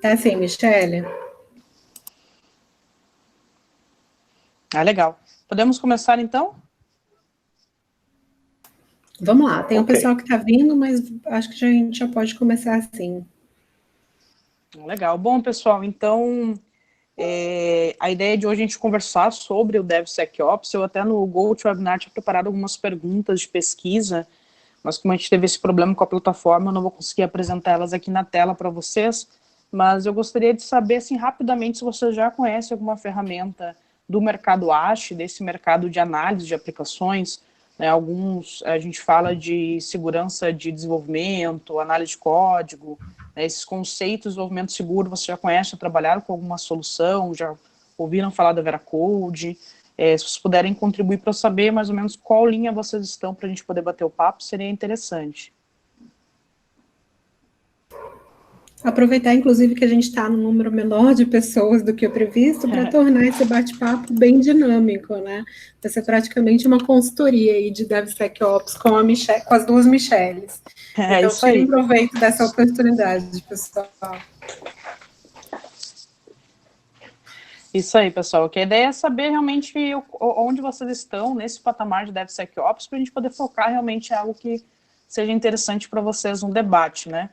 Tá assim, Michele? Ah, legal. Podemos começar então? Vamos lá, tem um Ok. pessoal que tá vindo, mas acho que a gente já pode começar assim. Legal. Bom, pessoal, então a ideia de hoje é a gente conversar sobre o DevSecOps. Eu até no GoToWebinar tinha preparado algumas perguntas de pesquisa, mas como a gente teve esse problema com a plataforma, eu não vou conseguir apresentar elas aqui na tela para vocês, mas eu gostaria de saber, assim, rapidamente, se você já conhece alguma ferramenta do mercado ASH, desse mercado de análise de aplicações, né? Alguns, a gente fala de segurança de desenvolvimento, análise de código, né? Esses conceitos de desenvolvimento seguro, você já conhece, já trabalharam com alguma solução, já ouviram falar da Veracode? Se vocês puderem contribuir para eu saber mais ou menos qual linha vocês estão para a gente poder bater o papo, seria interessante. Aproveitar, inclusive, que a gente está num número menor de pessoas do que o previsto para tornar esse bate-papo bem dinâmico, né? Vai ser praticamente uma consultoria aí de DevSecOps com com as duas Micheles. É Então, isso tirem aí. proveito dessa oportunidade, pessoal. Isso aí, pessoal. Que a ideia é saber realmente onde vocês estão nesse patamar de DevSecOps para a gente poder focar realmente em algo que seja interessante para vocês no debate, né?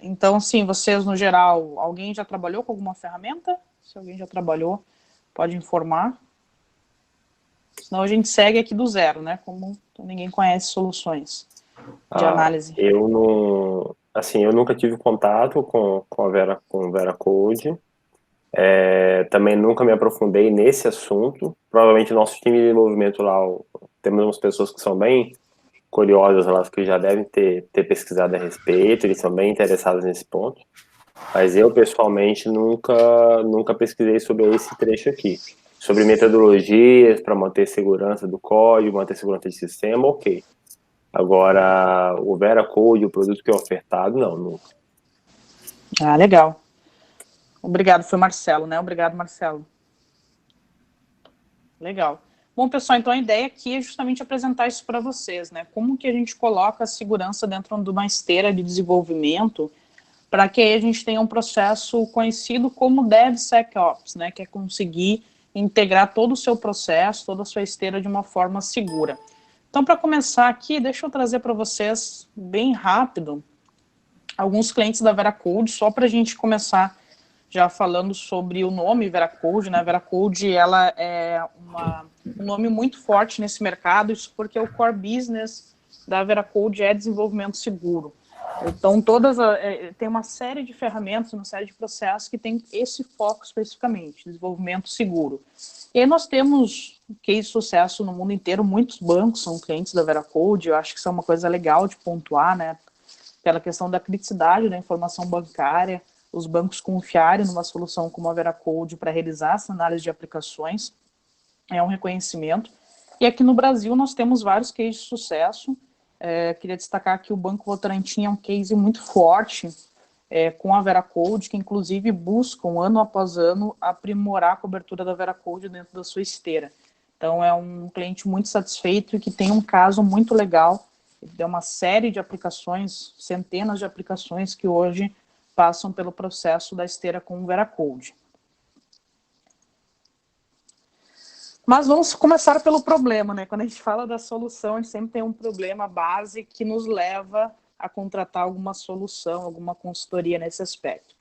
Então, sim, vocês, no geral, alguém já trabalhou com alguma ferramenta? Se alguém já trabalhou, pode informar. Senão a gente segue aqui do zero, né? Como ninguém conhece soluções de análise. Eu não, assim, eu nunca tive contato com o Veracode. Também nunca me aprofundei nesse assunto. Provavelmente nosso time de desenvolvimento lá, temos umas pessoas que são bem curiosas lá, que já devem ter pesquisado a respeito, eles são bem interessados nesse ponto. Mas eu, pessoalmente, nunca pesquisei sobre esse trecho aqui. Sobre metodologias para manter segurança do código, manter segurança de sistema, ok. Agora, o Veracode, o produto que é ofertado, não, nunca. Ah, legal. Obrigado, foi Marcelo, né? Obrigado, Marcelo. Legal. Bom, pessoal, então a ideia aqui é justamente apresentar isso para vocês, né? Como que a gente coloca a segurança dentro de uma esteira de desenvolvimento para que aí a gente tenha um processo conhecido como DevSecOps, né? Que é conseguir integrar todo o seu processo, toda a sua esteira de uma forma segura. Então, para começar aqui, deixa eu trazer para vocês, bem rápido, alguns clientes da Veracode, só para a gente começar já falando sobre o nome Veracode, né? Veracode, ela é um nome muito forte nesse mercado, isso porque o core business da Veracode é desenvolvimento seguro. Então, tem uma série de ferramentas, uma série de processos que tem esse foco especificamente, desenvolvimento seguro. E aí nós temos case de sucesso no mundo inteiro, muitos bancos são clientes da Veracode, eu acho que isso é uma coisa legal de pontuar, né? Pela questão da criticidade da informação bancária, os bancos confiarem numa solução como a Veracode para realizar essa análise de aplicações, é um reconhecimento. E aqui no Brasil nós temos vários cases de sucesso. Queria destacar que o Banco Votorantim é um case muito forte com a Veracode, que inclusive buscam, ano após ano, aprimorar a cobertura da Veracode dentro da sua esteira. Então é um cliente muito satisfeito e que tem um caso muito legal. Ele uma série de aplicações, centenas de aplicações que hoje passam pelo processo da esteira com o Veracode. Mas vamos começar pelo problema, né? Quando a gente fala da solução, a gente sempre tem um problema base que nos leva a contratar alguma solução, alguma consultoria nesse aspecto.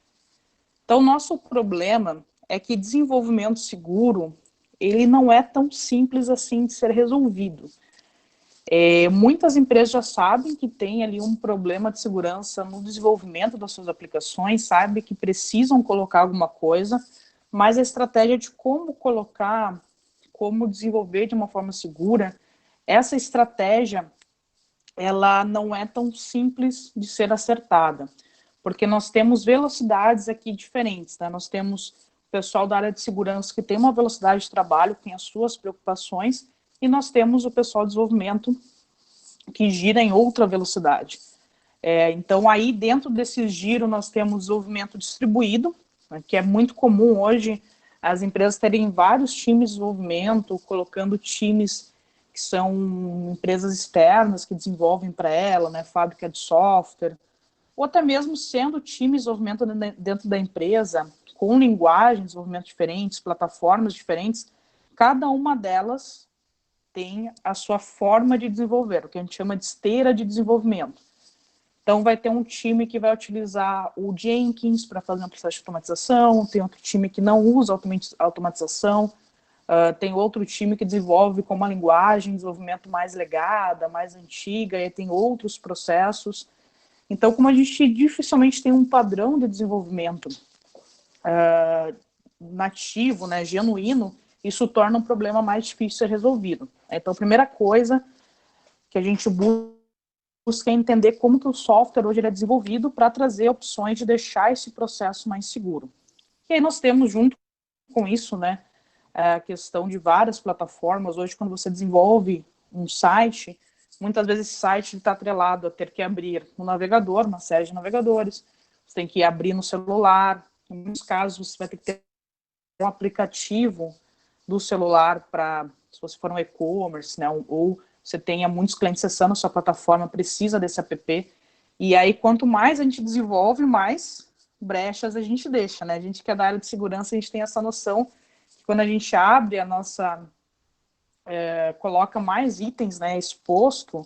Então, o nosso problema é que desenvolvimento seguro, ele não é tão simples assim de ser resolvido. Muitas empresas já sabem que tem ali um problema de segurança no desenvolvimento das suas aplicações, sabem que precisam colocar alguma coisa, mas a estratégia de como colocar, como desenvolver de uma forma segura, essa estratégia, ela não é tão simples de ser acertada, porque nós temos velocidades aqui diferentes, né? Nós temos o pessoal da área de segurança que tem uma velocidade de trabalho, tem as suas preocupações, e nós temos o pessoal de desenvolvimento que gira em outra velocidade. Então, aí dentro desse giro, nós temos desenvolvimento distribuído, né, que é muito comum hoje as empresas terem vários times de desenvolvimento, colocando times que são empresas externas que desenvolvem para ela, né, fábrica de software, ou até mesmo sendo time de desenvolvimento dentro da empresa, com linguagens de desenvolvimento diferentes, plataformas diferentes, cada uma delas tem a sua forma de desenvolver, o que a gente chama de esteira de desenvolvimento. Então, vai ter um time que vai utilizar o Jenkins para fazer um processo de automatização, tem outro time que não usa automatização, tem outro time que desenvolve com uma linguagem de desenvolvimento mais legada, mais antiga, e tem outros processos. Então, como a gente dificilmente tem um padrão de desenvolvimento nativo, né, genuíno, isso torna um problema mais difícil de ser resolvido. Então, a primeira coisa que a gente busca entender como que o software hoje é desenvolvido para trazer opções de deixar esse processo mais seguro. E aí nós temos junto com isso, né, a questão de várias plataformas. Hoje, quando você desenvolve um site, muitas vezes esse site está atrelado a ter que abrir um navegador, uma série de navegadores, você tem que abrir no celular, em muitos casos você vai ter que ter um aplicativo do celular para, se você for um e-commerce, né, ou você tenha muitos clientes acessando a sua plataforma, precisa desse app, e aí quanto mais a gente desenvolve, mais brechas a gente deixa, né? A gente que é da área de segurança, a gente tem essa noção que quando a gente abre a nossa, coloca mais itens, né, exposto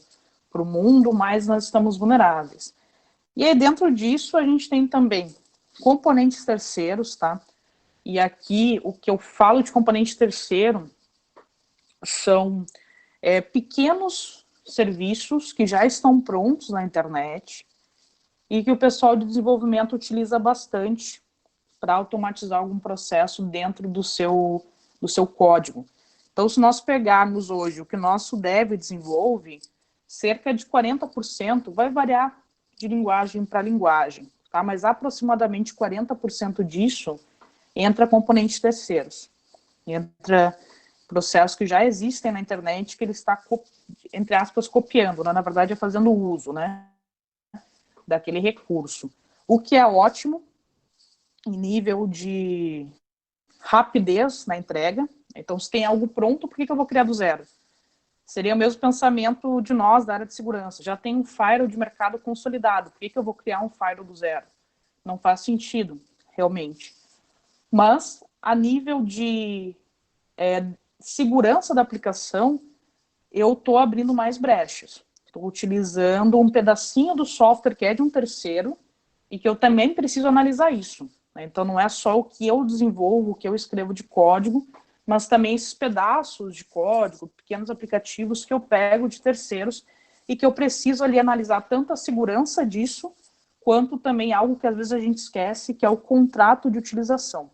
para o mundo, mais nós estamos vulneráveis. E aí dentro disso a gente tem também componentes terceiros, tá? E aqui o que eu falo de componente terceiro são pequenos serviços que já estão prontos na internet e que o pessoal de desenvolvimento utiliza bastante para automatizar algum processo dentro do seu código. Então, se nós pegarmos hoje o que o nosso dev desenvolve, cerca de 40% vai variar de linguagem para linguagem, tá? Mas aproximadamente 40% disso entra componentes terceiros, entra processos que já existem na internet que ele está, entre aspas, copiando, né? Na verdade é fazendo uso, né, daquele recurso. O que é ótimo em nível de rapidez na entrega. Então, se tem algo pronto, por que eu vou criar do zero? Seria o mesmo pensamento de nós, da área de segurança. Já tem um firewall de mercado consolidado, por que eu vou criar um firewall do zero? Não faz sentido, realmente. Mas, a nível de segurança da aplicação, eu estou abrindo mais brechas. Estou utilizando um pedacinho do software que é de um terceiro e que eu também preciso analisar isso, né? Então, não é só o que eu desenvolvo, o que eu escrevo de código, mas também esses pedaços de código, pequenos aplicativos que eu pego de terceiros e que eu preciso ali analisar tanto a segurança disso, quanto também algo que às vezes a gente esquece, que é o contrato de utilização.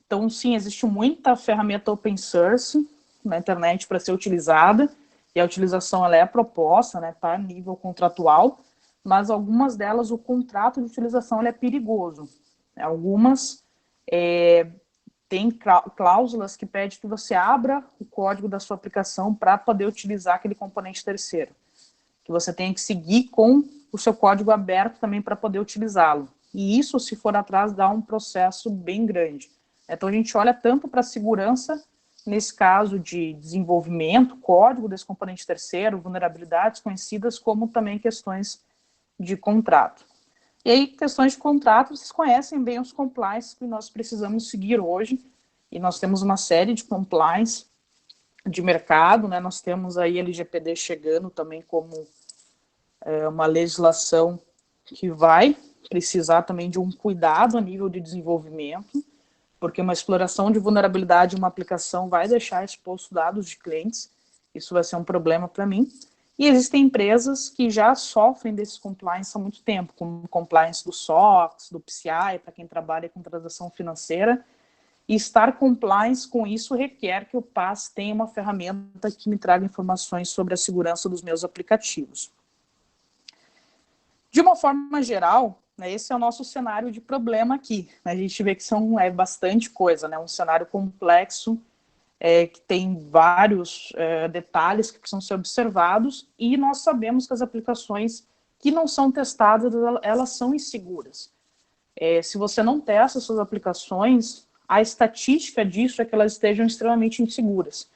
Então, sim, existe muita ferramenta open source na internet para ser utilizada, e a utilização ela é proposta, né, tá a nível contratual, mas algumas delas, o contrato de utilização ele é perigoso. Algumas tem cláusulas que pedem que você abra o código da sua aplicação para poder utilizar aquele componente terceiro, que você tem que seguir com o seu código aberto também para poder utilizá-lo. E isso, se for atrás, dá um processo bem grande. Então, a gente olha tanto para a segurança, nesse caso de desenvolvimento, código desse componente terceiro, vulnerabilidades conhecidas, como também questões de contrato. E aí, questões de contrato, vocês conhecem bem os compliance que nós precisamos seguir hoje, e nós temos uma série de compliance de mercado, né? Nós temos aí a LGPD chegando também como uma legislação que vai precisar também de um cuidado a nível de desenvolvimento, porque uma exploração de vulnerabilidade em uma aplicação vai deixar exposto dados de clientes, isso vai ser um problema para mim. E existem empresas que já sofrem desses compliance há muito tempo, como compliance do SOX, do PCI, para quem trabalha com transação financeira, e estar compliance com isso requer que o PaaS tenha uma ferramenta que me traga informações sobre a segurança dos meus aplicativos. De uma forma geral, né, esse é o nosso cenário de problema aqui. A gente vê que é bastante coisa, né, um cenário complexo, que tem vários detalhes que precisam ser observados, e nós sabemos que as aplicações que não são testadas, elas são inseguras. Se você não testa suas aplicações, a estatística disso é que elas estejam extremamente inseguras.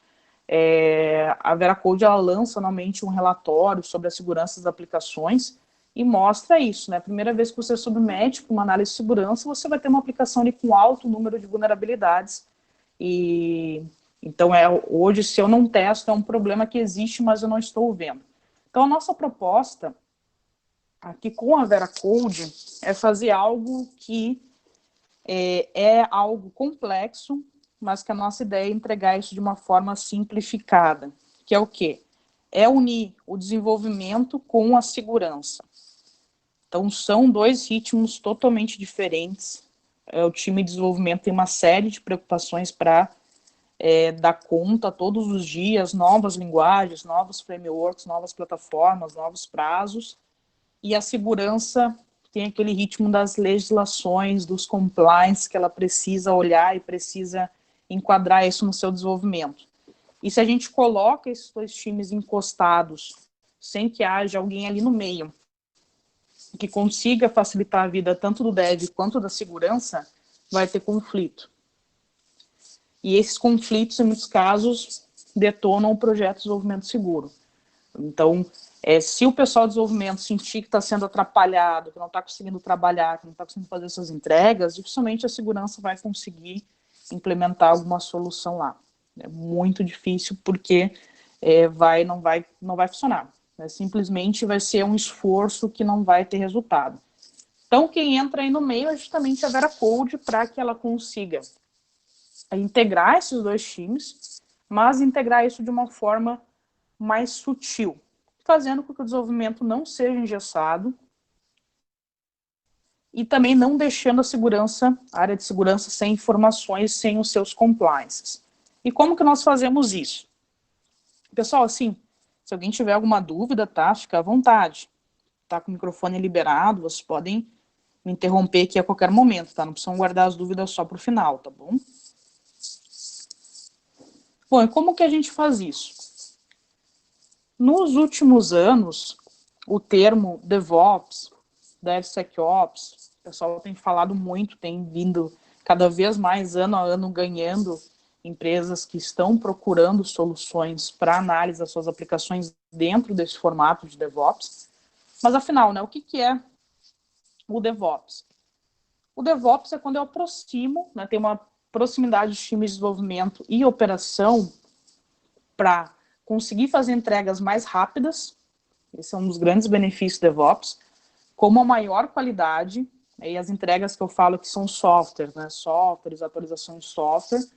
A Veracode ela lança anualmente um relatório sobre a segurança das aplicações, e mostra isso, né? A primeira vez que você submete para uma análise de segurança, você vai ter uma aplicação ali com alto número de vulnerabilidades. E então, hoje, se eu não testo, é um problema que existe, mas eu não estou vendo. Então, a nossa proposta aqui com a VeraCode é fazer algo que é algo complexo, mas que a nossa ideia é entregar isso de uma forma simplificada, que é o quê? É unir o desenvolvimento com a segurança. Então, são dois ritmos totalmente diferentes. O time de desenvolvimento tem uma série de preocupações para dar conta todos os dias, novas linguagens, novos frameworks, novas plataformas, novos prazos, e a segurança tem aquele ritmo das legislações, dos compliance, que ela precisa olhar e precisa enquadrar isso no seu desenvolvimento. E se a gente coloca esses dois times encostados, sem que haja alguém ali no meio, que consiga facilitar a vida tanto do dev quanto da segurança, vai ter conflito. E esses conflitos, em muitos casos, detonam o projeto de desenvolvimento seguro. Então, se o pessoal de desenvolvimento sentir que está sendo atrapalhado, que não está conseguindo trabalhar, que não está conseguindo fazer essas entregas, dificilmente a segurança vai conseguir implementar alguma solução lá. É muito difícil porque não vai funcionar. Simplesmente vai ser um esforço que não vai ter resultado. Então, quem entra aí no meio é justamente a VeraCode para que ela consiga integrar esses dois times, mas integrar isso de uma forma mais sutil, fazendo com que o desenvolvimento não seja engessado e também não deixando a área de segurança sem informações, sem os seus compliances. E como que nós fazemos isso? Pessoal, assim, se alguém tiver alguma dúvida, tá? Fica à vontade. Tá com o microfone liberado, vocês podem me interromper aqui a qualquer momento, tá? Não precisam guardar as dúvidas só para o final, tá bom? Bom, e como que a gente faz isso? Nos últimos anos, o termo DevOps, DevSecOps, o pessoal tem falado muito, tem vindo cada vez mais ano a ano ganhando empresas que estão procurando soluções para análise das suas aplicações dentro desse formato de DevOps. Mas afinal, né, o que é o DevOps? O DevOps é quando eu aproximo, né, tem uma proximidade de times de desenvolvimento e operação para conseguir fazer entregas mais rápidas, esse é um dos grandes benefícios do DevOps, com uma maior qualidade, e as entregas que eu falo que são software, né, softwares, atualizações de software,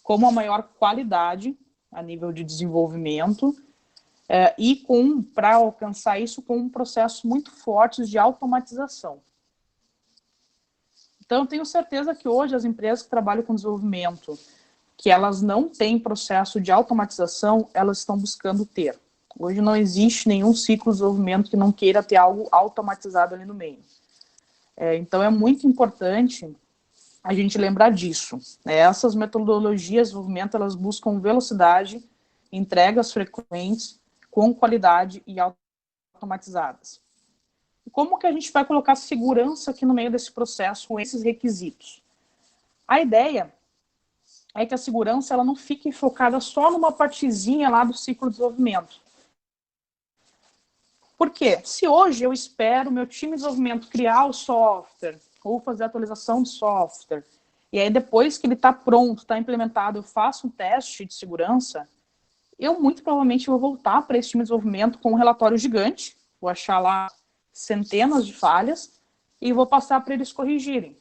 com uma maior qualidade a nível de desenvolvimento, e para alcançar isso com um processo muito forte de automatização. Então, eu tenho certeza que hoje as empresas que trabalham com desenvolvimento, que elas não têm processo de automatização, elas estão buscando ter. Hoje não existe nenhum ciclo de desenvolvimento que não queira ter algo automatizado ali no meio. Então, é muito importante a gente lembrar disso. Essas metodologias de desenvolvimento, elas buscam velocidade, entregas frequentes, com qualidade e automatizadas. E como que a gente vai colocar segurança aqui no meio desse processo com esses requisitos? A ideia é que a segurança ela não fique focada só numa partezinha lá do ciclo de desenvolvimento. Por quê? Se hoje eu espero o meu time de desenvolvimento criar o software, ou fazer a atualização do software, e aí depois que ele está pronto, está implementado, eu faço um teste de segurança, eu muito provavelmente vou voltar para esse time de desenvolvimento com um relatório gigante, vou achar lá centenas de falhas, e vou passar para eles corrigirem.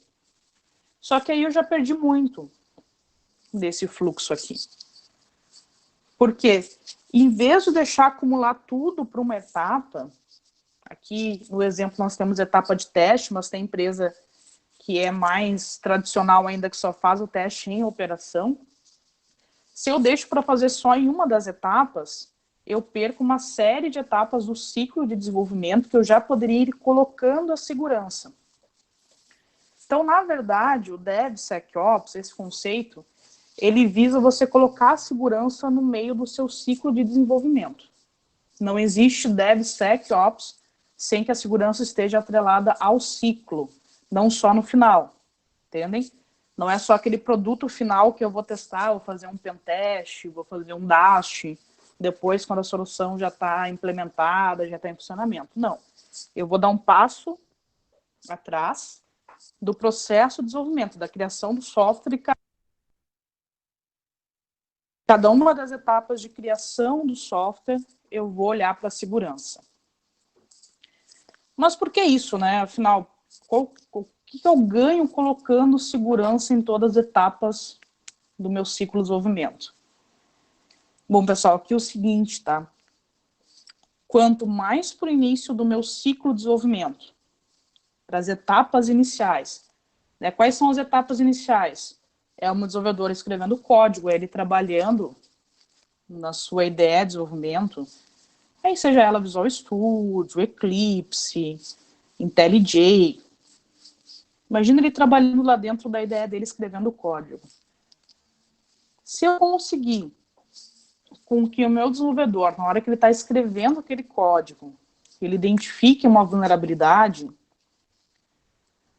Só que aí eu já perdi muito desse fluxo aqui. Porque, em vez de deixar acumular tudo para uma etapa, aqui no exemplo nós temos etapa de teste, mas tem empresa que é mais tradicional ainda, que só faz o teste em operação. Se eu deixo para fazer só em uma das etapas, eu perco uma série de etapas do ciclo de desenvolvimento que eu já poderia ir colocando a segurança. Então, na verdade, o DevSecOps, esse conceito, ele visa você colocar a segurança no meio do seu ciclo de desenvolvimento. Não existe DevSecOps sem que a segurança esteja atrelada ao ciclo, não só no final, entendem? Não é só aquele produto final que eu vou testar, vou fazer um pentest, vou fazer um dash, depois quando a solução já está implementada, já está em funcionamento. Não. Eu vou dar um passo atrás do processo de desenvolvimento, da criação do software, e cada uma das etapas de criação do software eu vou olhar para a segurança. Mas por que isso, né? Afinal, o que eu ganho colocando segurança em todas as etapas do meu ciclo de desenvolvimento? Bom, pessoal, aqui é o seguinte, tá? Quanto mais para o início do meu ciclo de desenvolvimento, para as etapas iniciais, né? Quais são as etapas iniciais? É um desenvolvedor escrevendo código, é ele trabalhando na sua ideia de desenvolvimento, aí seja ela Visual Studio, Eclipse, IntelliJ. Imagina ele trabalhando lá dentro da ideia dele, escrevendo código. Se eu conseguir com que o meu desenvolvedor, na hora que ele está escrevendo aquele código, ele identifique uma vulnerabilidade,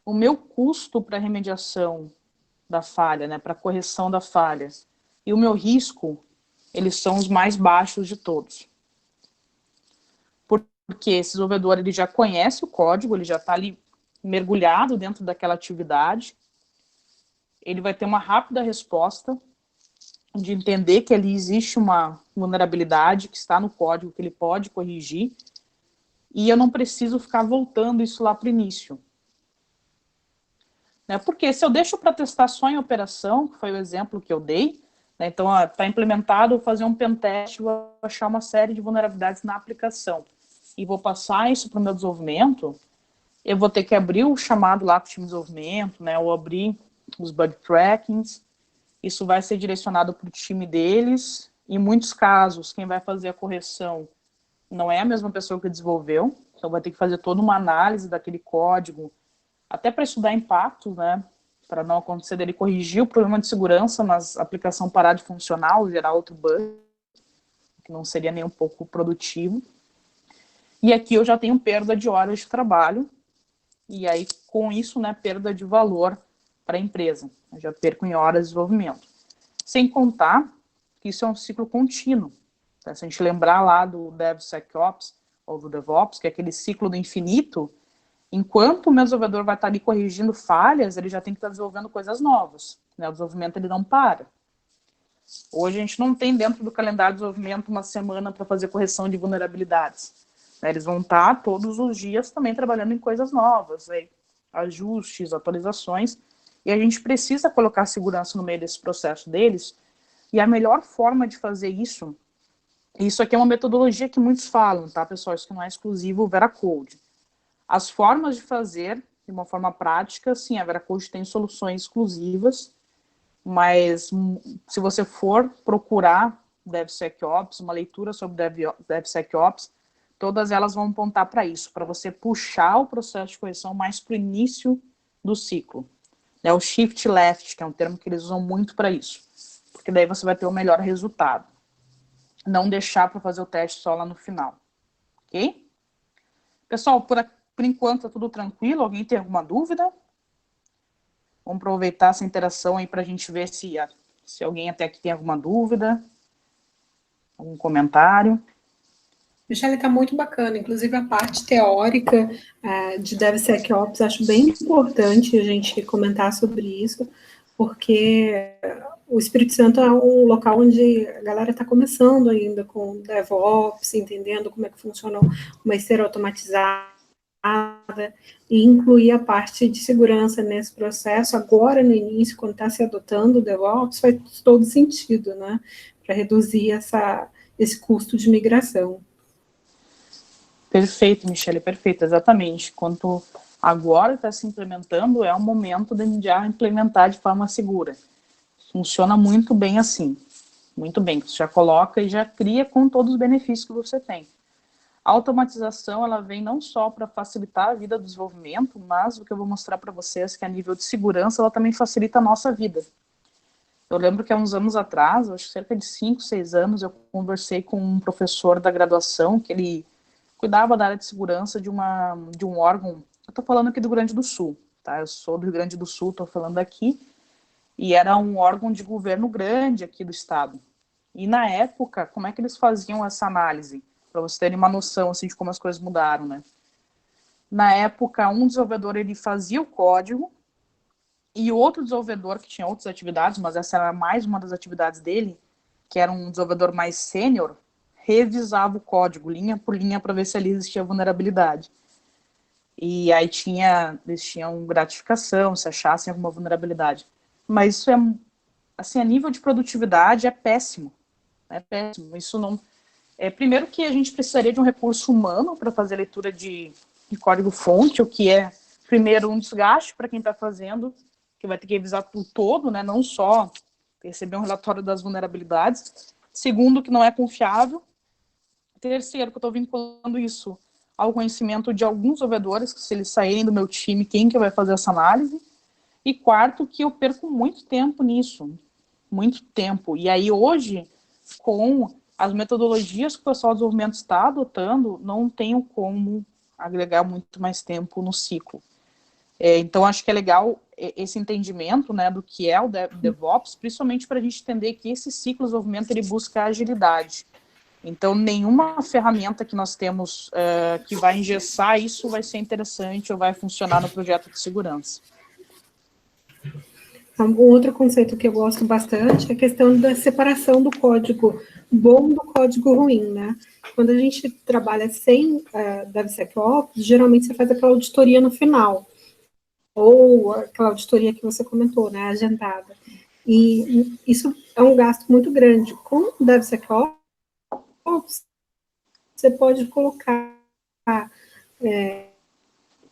o meu custo para remediação da falha, né, para correção da falha, e o meu risco, eles são os mais baixos de todos. Porque esse desenvolvedor ele já conhece o código, ele já está ali mergulhado dentro daquela atividade, ele vai ter uma rápida resposta de entender que ali existe uma vulnerabilidade que está no código, que ele pode corrigir, e eu não preciso ficar voltando isso lá para o início. Né? Porque se eu deixo para testar só em operação, que foi o exemplo que eu dei, né? Então está implementado, eu vou fazer um pentest, vou achar uma série de vulnerabilidades na aplicação, e vou passar isso para o meu desenvolvimento, eu vou ter que abrir o chamado lá para o time de desenvolvimento, né? Ou abrir os bug trackings. Isso vai ser direcionado para o time deles. Em muitos casos, quem vai fazer a correção não é a mesma pessoa que desenvolveu, então vai ter que fazer toda uma análise daquele código, até para estudar impacto, né? Para não acontecer dele corrigir o problema de segurança, mas a aplicação parar de funcionar ou gerar outro bug, que não seria nem um pouco produtivo. E aqui eu já tenho perda de horas de trabalho, e aí com isso, né, perda de valor para a empresa. Eu já perco em horas de desenvolvimento. Sem contar que isso é um ciclo contínuo. Tá? Se a gente lembrar lá do DevSecOps, ou do DevOps, que é aquele ciclo do infinito, enquanto o meu desenvolvedor vai estar ali corrigindo falhas, ele já tem que estar desenvolvendo coisas novas. Né? O desenvolvimento ele não para. Hoje a gente não tem dentro do calendário de desenvolvimento uma semana para fazer correção de vulnerabilidades. Né? Eles vão estar todos os dias também trabalhando em coisas novas, né? Ajustes, atualizações, e a gente precisa colocar segurança no meio desse processo deles, e a melhor forma de fazer isso aqui é uma metodologia que muitos falam, tá, pessoal? Isso que não é exclusivo o VeraCode. As formas de fazer, de uma forma prática, sim, a VeraCode tem soluções exclusivas, mas se você for procurar DevSecOps, uma leitura sobre DevSecOps, todas elas vão apontar para isso, para você puxar o processo de correção mais para o início do ciclo. É o shift left, que é um termo que eles usam muito para isso, porque daí você vai ter o melhor resultado. Não deixar para fazer o teste só lá no final. Ok? Pessoal, por enquanto tá tudo tranquilo. Alguém tem alguma dúvida? Vamos aproveitar essa interação aí para a gente ver se alguém até aqui tem alguma dúvida, algum comentário. Michele, está muito bacana, inclusive a parte teórica de DevSecOps, acho bem importante a gente comentar sobre isso, porque o Espírito Santo é um local onde a galera está começando ainda com DevOps, entendendo como é que funciona uma esteira automatizada, e incluir a parte de segurança nesse processo, agora no início, quando está se adotando o DevOps, faz todo sentido, né, para reduzir esse custo de migração. Perfeito, Michele, perfeito, exatamente. Quanto agora está se implementando, é o momento de já implementar de forma segura. Funciona muito bem assim, muito bem. Você já coloca e já cria com todos os benefícios que você tem. A automatização, ela vem não só para facilitar a vida do desenvolvimento, mas o que eu vou mostrar para vocês que a nível de segurança, ela também facilita a nossa vida. Eu lembro que há uns anos atrás, acho que cerca de 5, 6 anos, eu conversei com um professor da graduação, que ele cuidava da área de segurança de um órgão, eu estou falando aqui do Rio Grande do Sul, tá? Eu sou do Rio Grande do Sul, estou falando aqui, e era um órgão de governo grande aqui do estado. E na época, como é que eles faziam essa análise? Para vocês terem uma noção assim, de como as coisas mudaram, né? Na época, um desenvolvedor ele fazia o código e outro desenvolvedor, que tinha outras atividades, mas essa era mais uma das atividades dele, que era um desenvolvedor mais sênior, revisava o código, linha por linha, para ver se ali existia vulnerabilidade. E aí eles tinham gratificação, se achassem alguma vulnerabilidade. Mas isso é, assim, a nível de produtividade é péssimo. É péssimo. Isso não... primeiro que a gente precisaria de um recurso humano para fazer a leitura de código-fonte, o que é, primeiro, um desgaste para quem está fazendo, que vai ter que revisar por todo, né, não só receber um relatório das vulnerabilidades. Segundo, que não é confiável. Terceiro, que eu estou vinculando isso ao conhecimento de alguns desenvolvedores, que se eles saírem do meu time, quem que vai fazer essa análise? E quarto, que eu perco muito tempo nisso. Muito tempo. E aí, hoje, com as metodologias que o pessoal do desenvolvimento está adotando, não tenho como agregar muito mais tempo no ciclo. Então, acho que é legal esse entendimento, né, do que é o DevOps, principalmente para a gente entender que esse ciclo de desenvolvimento ele busca agilidade. Então, nenhuma ferramenta que nós temos que vai engessar isso vai ser interessante ou vai funcionar no projeto de segurança. Um outro conceito que eu gosto bastante é a questão da separação do código bom do código ruim, né? Quando a gente trabalha sem DevSecOps, geralmente você faz aquela auditoria no final, ou aquela auditoria que você comentou, né, agendada. E isso é um gasto muito grande. Com o DevSecOps, você pode colocar,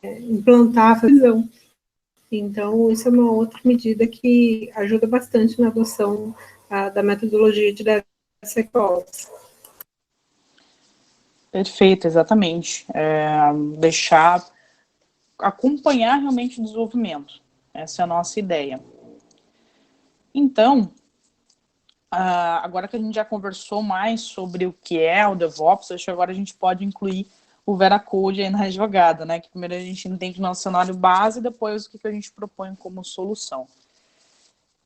implantar a visão. Então, isso é uma outra medida que ajuda bastante na adoção da metodologia de DevSecOps. Perfeito, exatamente. Acompanhar realmente o desenvolvimento. Essa é a nossa ideia. Então, agora que a gente já conversou mais sobre o que é o DevOps, acho que agora a gente pode incluir o VeraCode aí na jogada, né? Que primeiro a gente entende o nosso cenário base e depois o que a gente propõe como solução.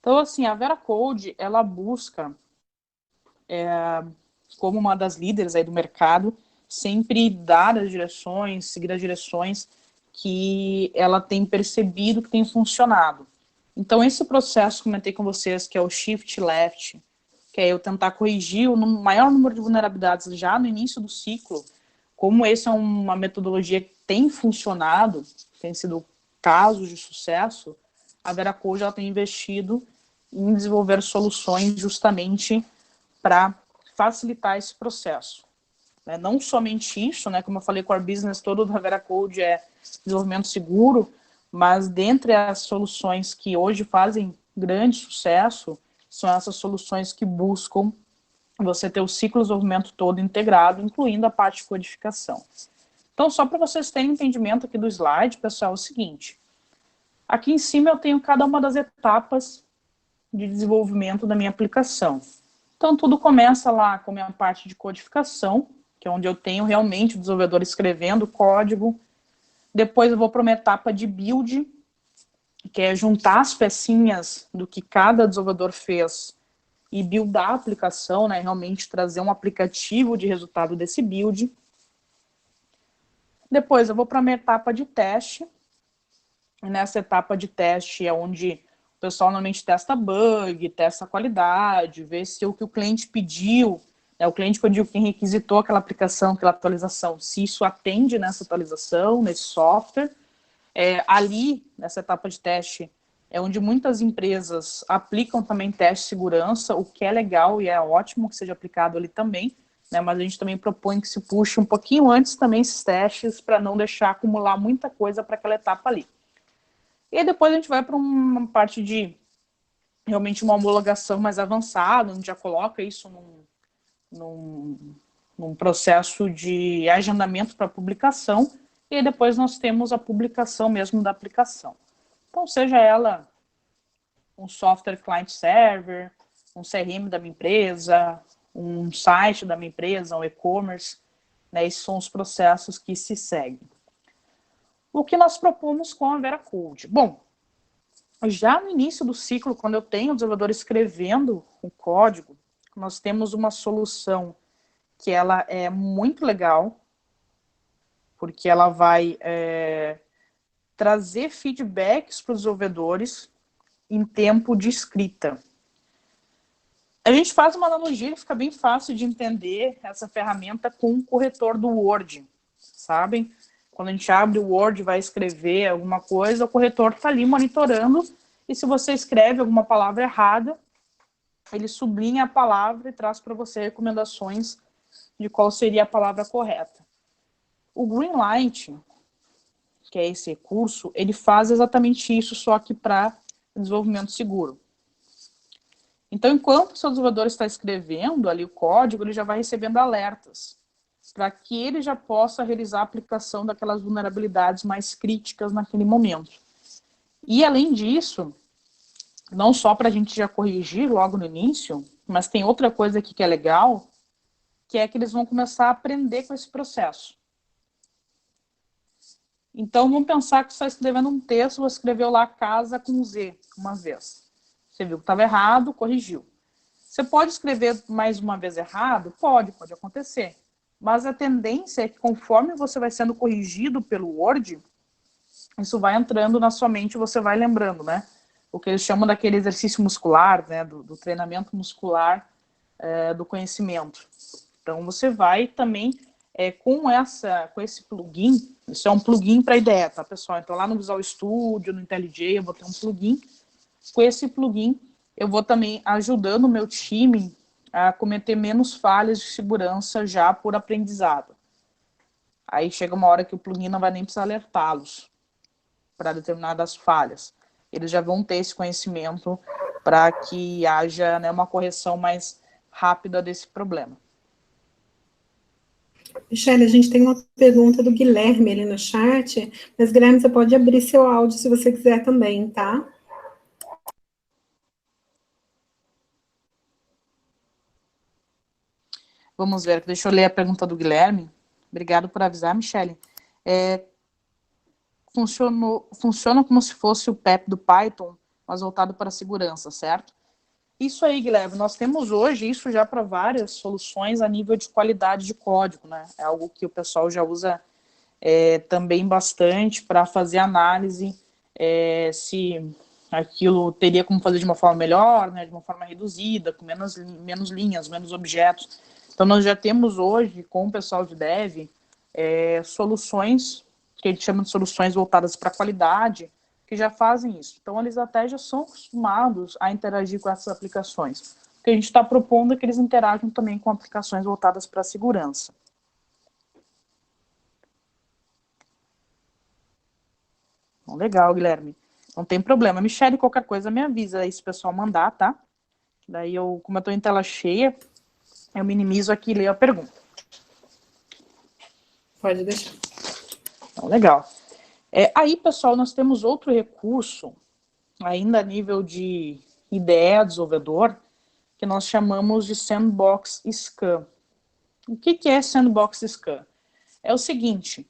Então, assim, a VeraCode, ela busca, como uma das líderes aí do mercado, sempre dar as direções, seguir as direções que ela tem percebido que tem funcionado. Então, esse processo, comentei com vocês, que é o Shift Left, que é eu tentar corrigir o maior número de vulnerabilidades já no início do ciclo, como essa é uma metodologia que tem funcionado, tem sido casos de sucesso, a VeraCode ela tem investido em desenvolver soluções justamente para facilitar esse processo. Não somente isso, né, como eu falei, Core Business todo da VeraCode é desenvolvimento seguro, mas dentre as soluções que hoje fazem grande sucesso, são essas soluções que buscam você ter o ciclo de desenvolvimento todo integrado, incluindo a parte de codificação. Então, só para vocês terem entendimento aqui do slide, pessoal, é o seguinte. Aqui em cima eu tenho cada uma das etapas de desenvolvimento da minha aplicação. Então, tudo começa lá com a minha parte de codificação, que é onde eu tenho realmente o desenvolvedor escrevendo o código. Depois eu vou para uma etapa de build, que é juntar as pecinhas do que cada desenvolvedor fez e buildar a aplicação, né, realmente trazer um aplicativo de resultado desse build. Depois eu vou para uma etapa de teste. E nessa etapa de teste é onde o pessoal normalmente testa bug, testa a qualidade, vê se o que o cliente pediu, né, o cliente pediu quem requisitou aquela aplicação, aquela atualização, se isso atende nessa atualização, nesse software. Ali, nessa etapa de teste, é onde muitas empresas aplicam também teste de segurança, o que é legal e é ótimo que seja aplicado ali também, né, mas a gente também propõe que se puxe um pouquinho antes também esses testes para não deixar acumular muita coisa para aquela etapa ali. E aí depois a gente vai para uma parte de realmente uma homologação mais avançada, onde já coloca isso num processo de agendamento para publicação, e aí depois nós temos a publicação mesmo da aplicação. Então, seja ela um software client-server, um CRM da minha empresa, um site da minha empresa, um e-commerce, né, esses são os processos que se seguem. O que nós propomos com a VeraCode? Bom, já no início do ciclo, quando eu tenho o desenvolvedor escrevendo o código, nós temos uma solução que ela é muito legal, porque ela vai trazer feedbacks para os desenvolvedores em tempo de escrita. A gente faz uma analogia que fica bem fácil de entender essa ferramenta com o corretor do Word, sabem? Quando a gente abre o Word e vai escrever alguma coisa, o corretor está ali monitorando, e se você escreve alguma palavra errada, ele sublinha a palavra e traz para você recomendações de qual seria a palavra correta. O Greenlight, que é esse recurso, ele faz exatamente isso, só que para desenvolvimento seguro. Então, enquanto o seu desenvolvedor está escrevendo ali o código, ele já vai recebendo alertas, para que ele já possa realizar a aplicação daquelas vulnerabilidades mais críticas naquele momento. E, além disso, não só para a gente já corrigir logo no início, mas tem outra coisa aqui que é legal, que é que eles vão começar a aprender com esse processo. Então, vamos pensar que você está escrevendo um texto, você escreveu lá casa com Z uma vez. Você viu que estava errado, corrigiu. Você pode escrever mais uma vez errado? Pode acontecer. Mas a tendência é que conforme você vai sendo corrigido pelo Word, isso vai entrando na sua mente e você vai lembrando, né? O que eles chamam daquele exercício muscular, né? Do treinamento muscular do conhecimento. Então, você vai também, com esse plugin, isso é um plugin para IDE, tá, pessoal? Então, lá no Visual Studio, no IntelliJ, eu vou ter um plugin. Com esse plugin, eu vou também ajudando o meu time a cometer menos falhas de segurança já por aprendizado. Aí chega uma hora que o plugin não vai nem precisar alertá-los para determinadas falhas. Eles já vão ter esse conhecimento para que haja, né, uma correção mais rápida desse problema. Michele, a gente tem uma pergunta do Guilherme ali no chat, mas Guilherme, você pode abrir seu áudio se você quiser também, tá? Vamos ver, deixa eu ler a pergunta do Guilherme. Obrigado por avisar, Michele. Funciona como se fosse o PEP do Python, mas voltado para a segurança, certo? Isso aí, Guilherme, nós temos hoje isso já para várias soluções a nível de qualidade de código, né? É algo que o pessoal já usa também bastante para fazer análise se aquilo teria como fazer de uma forma melhor, né, de uma forma reduzida, com menos linhas, menos objetos. Então, nós já temos hoje, com o pessoal de dev, soluções, que a gente chama de soluções voltadas para a qualidade, que já fazem isso. Então, eles até já são acostumados a interagir com essas aplicações. O que a gente está propondo é que eles interajam também com aplicações voltadas para a segurança. Bom, legal, Guilherme. Não tem problema. Michele, qualquer coisa me avisa aí se o pessoal mandar, tá? Daí, como eu estou em tela cheia, eu minimizo aqui e leio a pergunta. Pode deixar. Então, legal. Aí, pessoal, nós temos outro recurso, ainda a nível de IDE, desenvolvedor, que nós chamamos de Sandbox Scan. O que é Sandbox Scan? É o seguinte,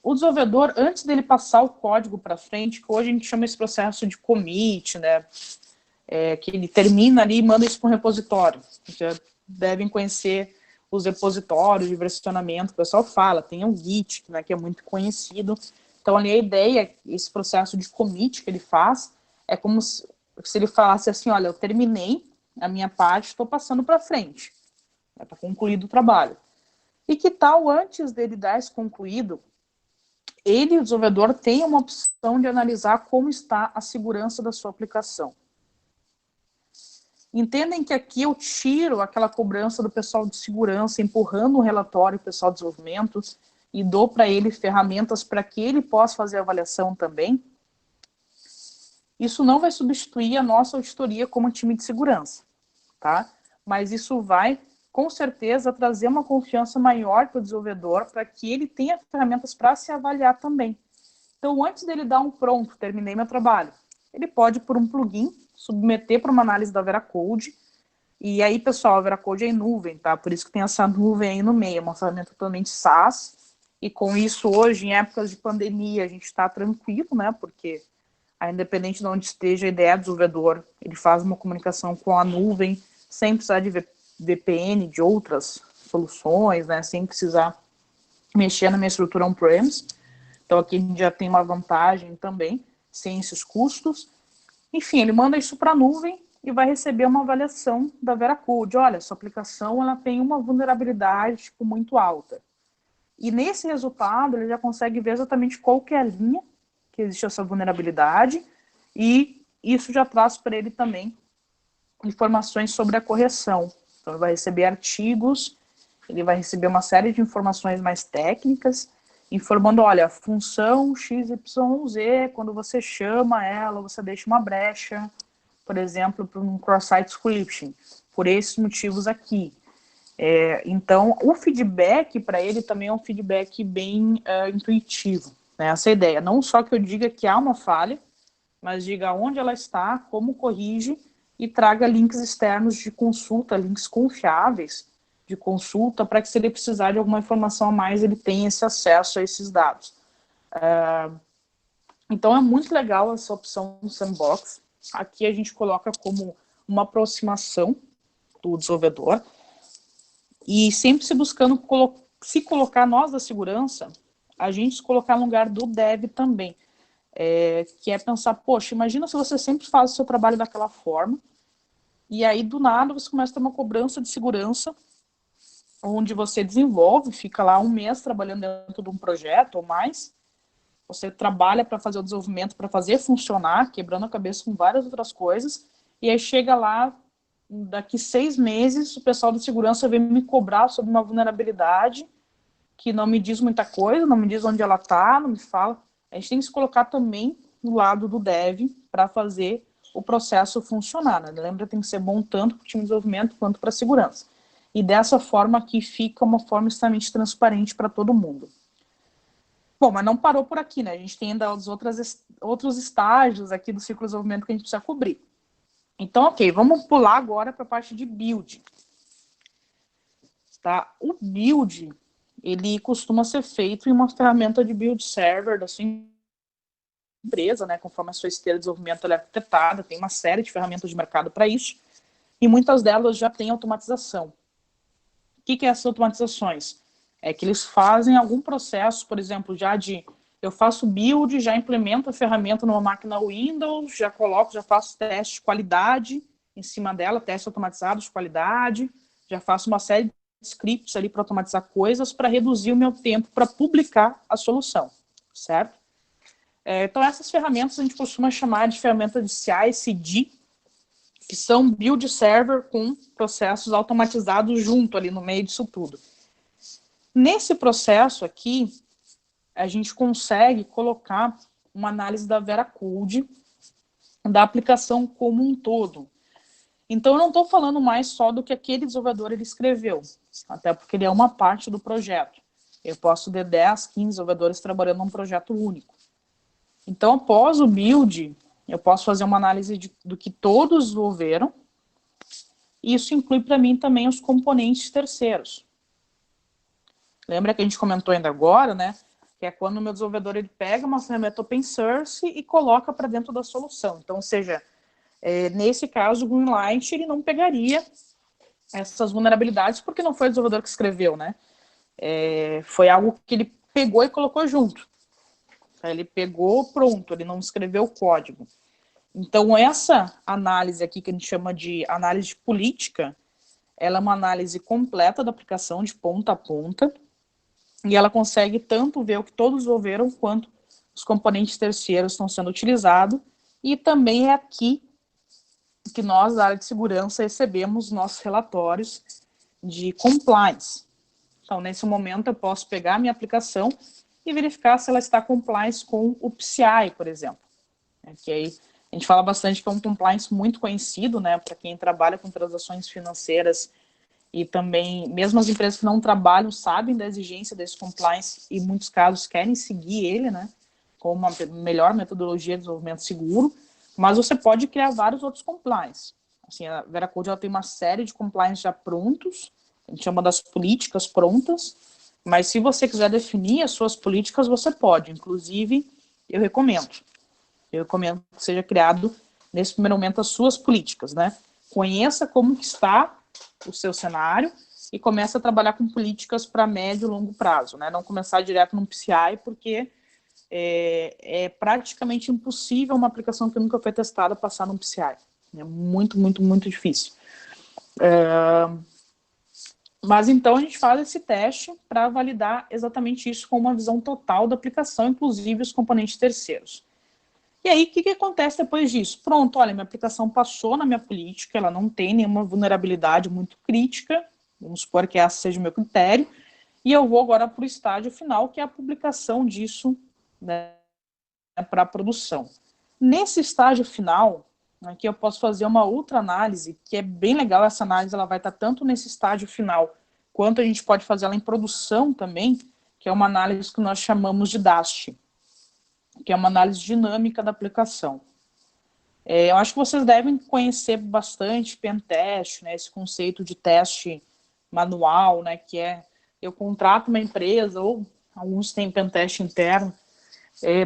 o desenvolvedor, antes dele passar o código para frente, que hoje a gente chama esse processo de commit, né, que ele termina ali e manda isso para um repositório. Já devem conhecer os repositórios de versionamento, que o pessoal fala, tem o Git, né, que é muito conhecido. Então, ali a ideia, esse processo de commit que ele faz, é como se ele falasse assim, olha, eu terminei a minha parte, estou passando para frente, está concluído o trabalho. E que tal, antes dele dar esse concluído, ele, o desenvolvedor, tem uma opção de analisar como está a segurança da sua aplicação. Entendem que aqui eu tiro aquela cobrança do pessoal de segurança, empurrando um relatório para o pessoal de desenvolvimento e dou para ele ferramentas para que ele possa fazer a avaliação também? Isso não vai substituir a nossa auditoria como time de segurança, tá? Mas isso vai, com certeza, trazer uma confiança maior para o desenvolvedor, para que ele tenha ferramentas para se avaliar também. Então, antes dele dar um pronto, terminei meu trabalho, ele pode, por um plugin, submeter para uma análise da Veracode. E aí, pessoal, a Veracode é em nuvem, tá? Por isso que tem essa nuvem aí no meio, é uma ferramenta totalmente SaaS. E com isso, hoje, em épocas de pandemia, a gente está tranquilo, né? Porque, independente de onde esteja a ideia do desenvolvedor, ele faz uma comunicação com a nuvem, sem precisar de VPN, de outras soluções, né? Sem precisar mexer na minha estrutura on-premise. Então aqui a gente já tem uma vantagem também, sem esses custos. Enfim, ele manda isso para a nuvem e vai receber uma avaliação da Veracode. Olha, sua aplicação ela tem uma vulnerabilidade tipo, muito alta. E nesse resultado ele já consegue ver exatamente qual que é a linha que existe essa vulnerabilidade, e isso já traz para ele também informações sobre a correção. Então ele vai receber artigos, ele vai receber uma série de informações mais técnicas, informando, olha, a função XYZ, quando você chama ela, você deixa uma brecha, por exemplo, para um cross-site scripting, por esses motivos aqui. Então, o feedback para ele também é um feedback bem intuitivo, né? Essa ideia, não só que eu diga que há uma falha, mas diga onde ela está, como corrige, e traga links externos de consulta, links confiáveis de consulta, para que se ele precisar de alguma informação a mais, ele tenha esse acesso a esses dados. Então é muito legal essa opção do Sandbox. Aqui a gente coloca como uma aproximação do desenvolvedor, e sempre se buscando se colocar nós da segurança, a gente se colocar no lugar do dev também. Que é pensar, poxa, imagina se você sempre faz o seu trabalho daquela forma, e aí do nada você começa a ter uma cobrança de segurança, onde você desenvolve, fica lá um mês trabalhando dentro de um projeto ou mais, você trabalha para fazer o desenvolvimento, para fazer funcionar, quebrando a cabeça com várias outras coisas, e aí chega lá, daqui 6 meses, o pessoal de segurança vem me cobrar sobre uma vulnerabilidade que não me diz muita coisa, não me diz onde ela está, não me fala. A gente tem que se colocar também no lado do dev para fazer o processo funcionar, né? Lembra, tem que ser bom tanto para o time de desenvolvimento quanto para a segurança. E dessa forma aqui fica uma forma extremamente transparente para todo mundo. Bom, mas não parou por aqui, né? A gente tem ainda os outros estágios aqui do ciclo de desenvolvimento que a gente precisa cobrir. Então, ok, vamos pular agora para a parte de build. Tá? O build, ele costuma ser feito em uma ferramenta de build server da sua empresa, né? Conforme a sua esteira de desenvolvimento ela é arquitetada, tem uma série de ferramentas de mercado para isso, e muitas delas já têm automatização. O que é essas automatizações? É que eles fazem algum processo, por exemplo, já de eu faço build, já implemento a ferramenta numa máquina Windows, já faço teste de qualidade em cima dela, testes automatizados de qualidade, já faço uma série de scripts ali para automatizar coisas para reduzir o meu tempo para publicar a solução, certo? Então essas ferramentas a gente costuma chamar de ferramentas de CI/CD, que são build server com processos automatizados junto ali no meio disso tudo. Nesse processo aqui, a gente consegue colocar uma análise da Veracode, da aplicação como um todo. Então, eu não estou falando mais só do que aquele desenvolvedor ele escreveu, até porque ele é uma parte do projeto. Eu posso ter 10, 15 desenvolvedores trabalhando num projeto único. Então, após o build, eu posso fazer uma análise do que todos desenvolveram, e isso inclui para mim também os componentes terceiros. Lembra que a gente comentou ainda agora, né? Que é quando o meu desenvolvedor ele pega uma ferramenta open source e coloca para dentro da solução. Então, ou seja, nesse caso, o Greenlight ele não pegaria essas vulnerabilidades porque não foi o desenvolvedor que escreveu, né? Foi algo que ele pegou e colocou junto. Ele pegou, pronto, ele não escreveu o código. Então, essa análise aqui, que a gente chama de análise de política, ela é uma análise completa da aplicação de ponta a ponta, e ela consegue tanto ver o que todos desenvolveram, quanto os componentes terceiros estão sendo utilizados, e também é aqui que nós, da área de segurança, recebemos nossos relatórios de compliance. Então, nesse momento, eu posso pegar a minha aplicação e verificar se ela está compliance com o PCI, por exemplo. Que aí a gente fala bastante que é um compliance muito conhecido, né, para quem trabalha com transações financeiras, e também, mesmo as empresas que não trabalham, sabem da exigência desse compliance e, em muitos casos, querem seguir ele, né, com uma melhor metodologia de desenvolvimento seguro, mas você pode criar vários outros compliance. Assim, a Veracode ela tem uma série de compliance já prontos, a gente chama das políticas prontas, mas se você quiser definir as suas políticas, você pode. Inclusive, eu recomendo que seja criado, nesse primeiro momento, as suas políticas, né? Conheça como está o seu cenário, e comece a trabalhar com políticas para médio e longo prazo, né? Não começar direto no PCI, porque é praticamente impossível uma aplicação que nunca foi testada passar no PCI. É muito, muito, muito difícil. Mas então a gente faz esse teste para validar exatamente isso com uma visão total da aplicação, inclusive os componentes terceiros. E aí, o que acontece depois disso? Pronto, olha, minha aplicação passou na minha política, ela não tem nenhuma vulnerabilidade muito crítica, vamos supor que esse seja o meu critério, e eu vou agora para o estágio final, que é a publicação disso, né, para a produção. Nesse estágio final, aqui eu posso fazer uma outra análise, que é bem legal. Essa análise ela vai estar tanto nesse estágio final, quanto a gente pode fazer ela em produção também, que é uma análise que nós chamamos de DAST, que é uma análise dinâmica da aplicação. Eu acho que vocês devem conhecer bastante pentest, né, esse conceito de teste manual, né, que eu contrato uma empresa, ou alguns têm pentest interno,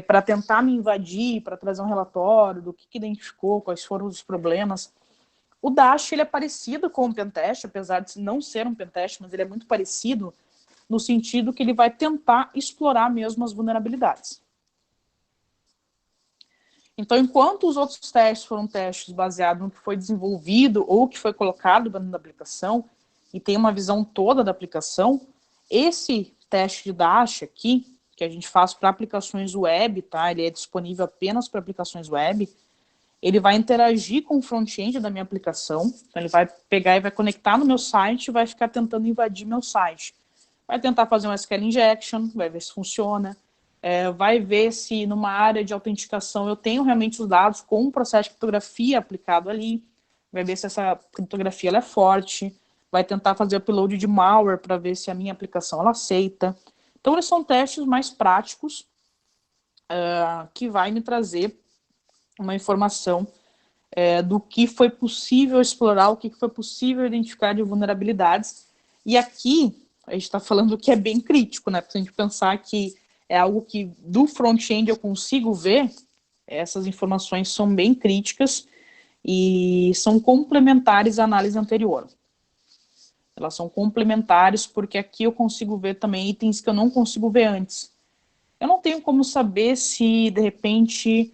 para tentar me invadir, para trazer um relatório do que identificou, quais foram os problemas. O DAST ele é parecido com o pentest, apesar de não ser um pentest, mas ele é muito parecido no sentido que ele vai tentar explorar mesmo as vulnerabilidades. Então, enquanto os outros testes foram testes baseados no que foi desenvolvido ou que foi colocado dentro da aplicação e tem uma visão toda da aplicação, esse teste de DAST aqui, que a gente faz para aplicações web, tá? Ele é disponível apenas para aplicações web. Ele vai interagir com o front-end da minha aplicação. Então, ele vai pegar e vai conectar no meu site e vai ficar tentando invadir meu site. Vai tentar fazer um SQL injection, vai ver se funciona. Vai ver se numa área de autenticação eu tenho realmente os dados com um processo de criptografia aplicado ali. Vai ver se essa criptografia ela é forte. Vai tentar fazer upload de malware para ver se a minha aplicação ela aceita. Então, eles são testes mais práticos que vai me trazer uma informação do que foi possível explorar, o que foi possível identificar de vulnerabilidades. E aqui, a gente está falando que é bem crítico, né? Para a gente pensar que é algo que do front-end eu consigo ver, essas informações são bem críticas e são complementares à análise anterior. Elas são complementares porque aqui eu consigo ver também itens que eu não consigo ver antes. Eu não tenho como saber se, de repente,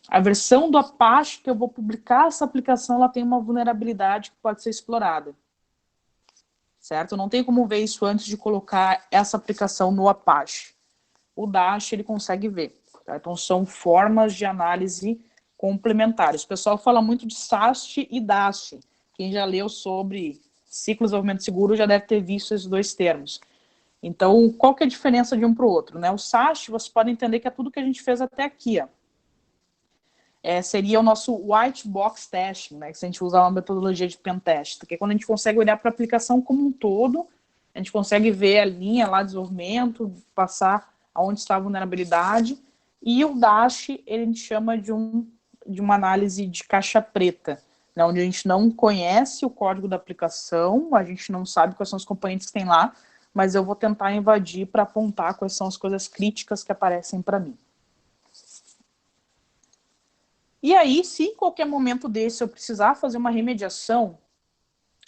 a versão do Apache que eu vou publicar essa aplicação, ela tem uma vulnerabilidade que pode ser explorada. Certo? Eu não tenho como ver isso antes de colocar essa aplicação no Apache. O DAST, ele consegue ver. Tá? Então, são formas de análise complementares. O pessoal fala muito de SAST e DAST. Quem já leu sobre ciclo de desenvolvimento seguro já deve ter visto esses dois termos. Então, qual que é a diferença de um para o outro? Né? O SAST, você pode entender que é tudo que a gente fez até aqui. Ó. Seria o nosso white box testing, né? Que se a gente usar uma metodologia de pentest, que é quando a gente consegue olhar para a aplicação como um todo, a gente consegue ver a linha lá de desenvolvimento, passar aonde está a vulnerabilidade, e o DAST, ele a gente chama de uma análise de caixa preta, né? Onde a gente não conhece o código da aplicação, a gente não sabe quais são os componentes que tem lá, mas eu vou tentar invadir para apontar quais são as coisas críticas que aparecem para mim. E aí, se em qualquer momento desse eu precisar fazer uma remediação,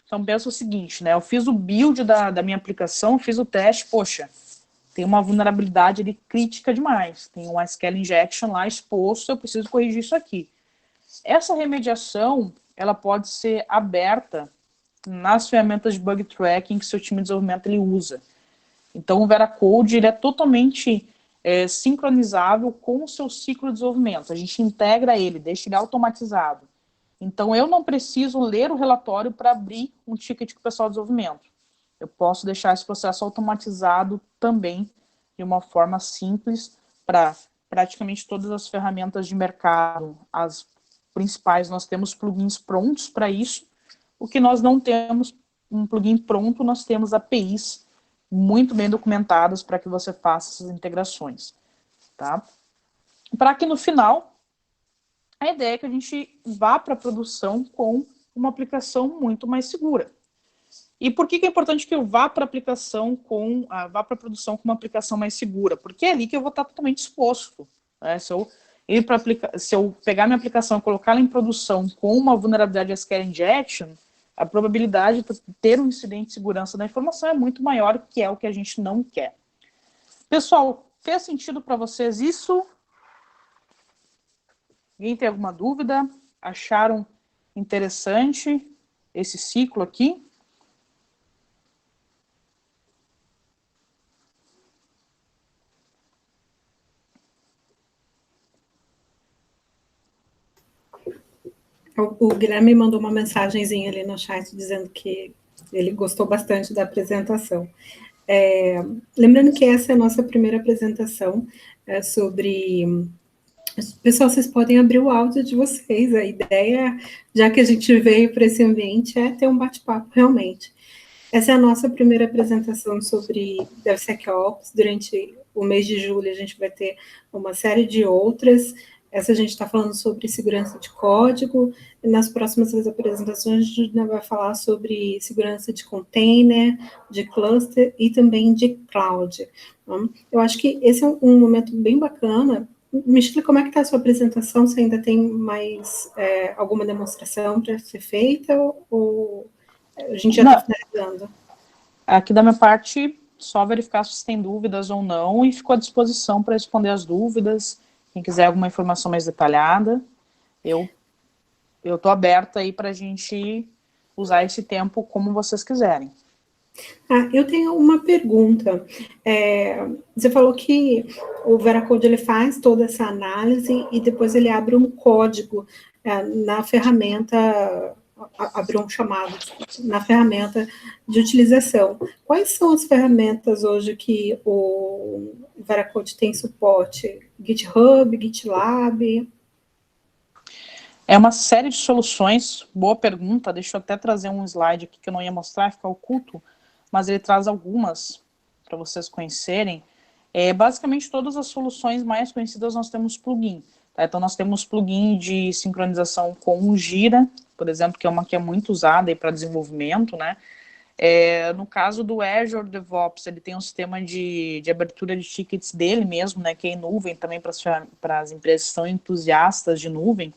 então pensa o seguinte, né? Eu fiz o build da minha aplicação, fiz o teste, poxa, tem uma vulnerabilidade ali crítica demais, tem um SQL injection lá exposto, eu preciso corrigir isso aqui. Essa remediação, ela pode ser aberta nas ferramentas de bug tracking que seu time de desenvolvimento ele usa. Então, o Veracode ele é totalmente sincronizável com o seu ciclo de desenvolvimento. A gente integra ele, deixa ele automatizado. Então, eu não preciso ler o relatório para abrir um ticket com o pessoal de desenvolvimento. Eu posso deixar esse processo automatizado também de uma forma simples para praticamente todas as ferramentas de mercado. As principais, nós temos plugins prontos para isso. O que nós não temos um plugin pronto, nós temos APIs muito bem documentadas para que você faça essas integrações. Tá? Para que no final, a ideia é que a gente vá para a produção com uma aplicação muito mais segura. E por que é importante que eu vá para a produção com uma aplicação mais segura? Porque é ali que eu vou estar totalmente exposto. Né? Se eu pegar minha aplicação e colocar ela em produção com uma vulnerabilidade SQL injection, a probabilidade de ter um incidente de segurança da informação é muito maior, que é o que a gente não quer. Pessoal, fez sentido para vocês isso? Alguém tem alguma dúvida? Acharam interessante esse ciclo aqui? O Guilherme mandou uma mensagenzinha ali no chat dizendo que ele gostou bastante da apresentação. Lembrando que essa é a nossa primeira apresentação sobre... Pessoal, vocês podem abrir o áudio de vocês. A ideia, já que a gente veio para esse ambiente, é ter um bate-papo realmente. Essa é a nossa primeira apresentação sobre DevSecOps. Durante o mês de julho, a gente vai ter uma série de outras. Essa a gente está falando sobre segurança de código. Nas próximas apresentações, a gente vai falar sobre segurança de container, de cluster e também de cloud. Eu acho que esse é um momento bem bacana. Me explica como é que está a sua apresentação, se ainda tem mais alguma demonstração para ser feita ou a gente já está finalizando? Aqui da minha parte, só verificar se tem dúvidas ou não e fico à disposição para responder as dúvidas. Quem quiser alguma informação mais detalhada, eu estou aberta aí para a gente usar esse tempo como vocês quiserem. Eu tenho uma pergunta. Você falou que o Veracode ele faz toda essa análise e depois ele abre um código na ferramenta, abre um chamado na ferramenta de utilização. Quais são as ferramentas hoje que o Veracode tem suporte? GitHub, GitLab? É uma série de soluções, boa pergunta, deixa eu até trazer um slide aqui que eu não ia mostrar, fica oculto, mas ele traz algumas para vocês conhecerem. Basicamente, todas as soluções mais conhecidas nós temos plugin. Tá? Então, nós temos plugin de sincronização com o Gira, por exemplo, que é uma que é muito usada para desenvolvimento, né? No caso do Azure DevOps, ele tem um sistema de abertura de tickets dele mesmo, né? Que é em nuvem também para as empresas que são entusiastas de nuvem,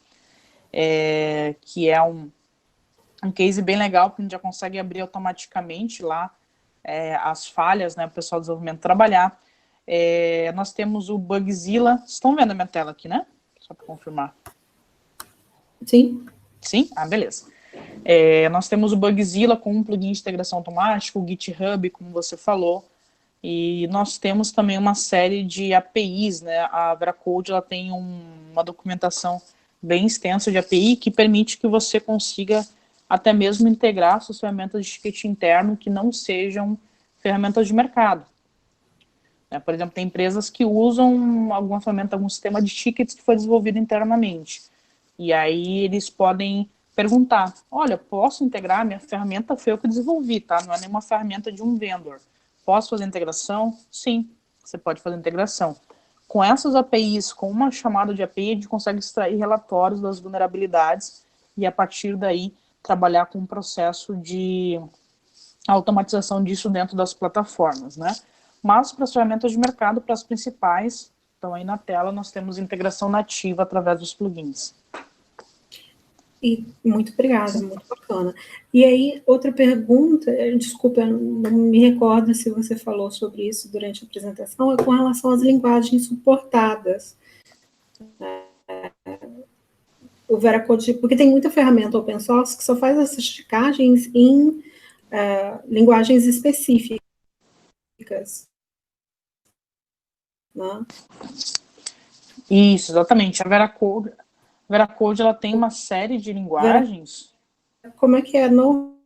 que é um case bem legal, porque a gente já consegue abrir automaticamente lá as falhas, né, para o pessoal do desenvolvimento trabalhar. Nós temos o Bugzilla. Vocês estão vendo a minha tela aqui, né? Só para confirmar. Sim. Sim? Beleza. Nós temos o Bugzilla com um plugin de integração automática, o GitHub, como você falou, e nós temos também uma série de APIs, né? A Veracode ela tem uma documentação bem extensa de API que permite que você consiga até mesmo integrar suas ferramentas de ticket interno que não sejam ferramentas de mercado. Por exemplo, tem empresas que usam alguma ferramenta, algum sistema de tickets que foi desenvolvido internamente. E aí eles podem perguntar, olha, posso integrar? Minha ferramenta foi eu que desenvolvi, tá? Não é nenhuma ferramenta de um vendor. Posso fazer integração? Sim, você pode fazer integração. Com essas APIs, com uma chamada de API, a gente consegue extrair relatórios das vulnerabilidades e, a partir daí, trabalhar com um processo de automatização disso dentro das plataformas, né? Mas para as ferramentas de mercado, para as principais, então aí na tela nós temos integração nativa através dos plugins. E muito obrigada, muito bacana. E aí, outra pergunta, desculpa, eu não me recordo se você falou sobre isso durante a apresentação, é com relação às linguagens suportadas. O Veracode, porque tem muita ferramenta open source que só faz essas checagens em linguagens específicas. Né? Isso, exatamente. A Veracode ela tem uma série de linguagens. Como é que é no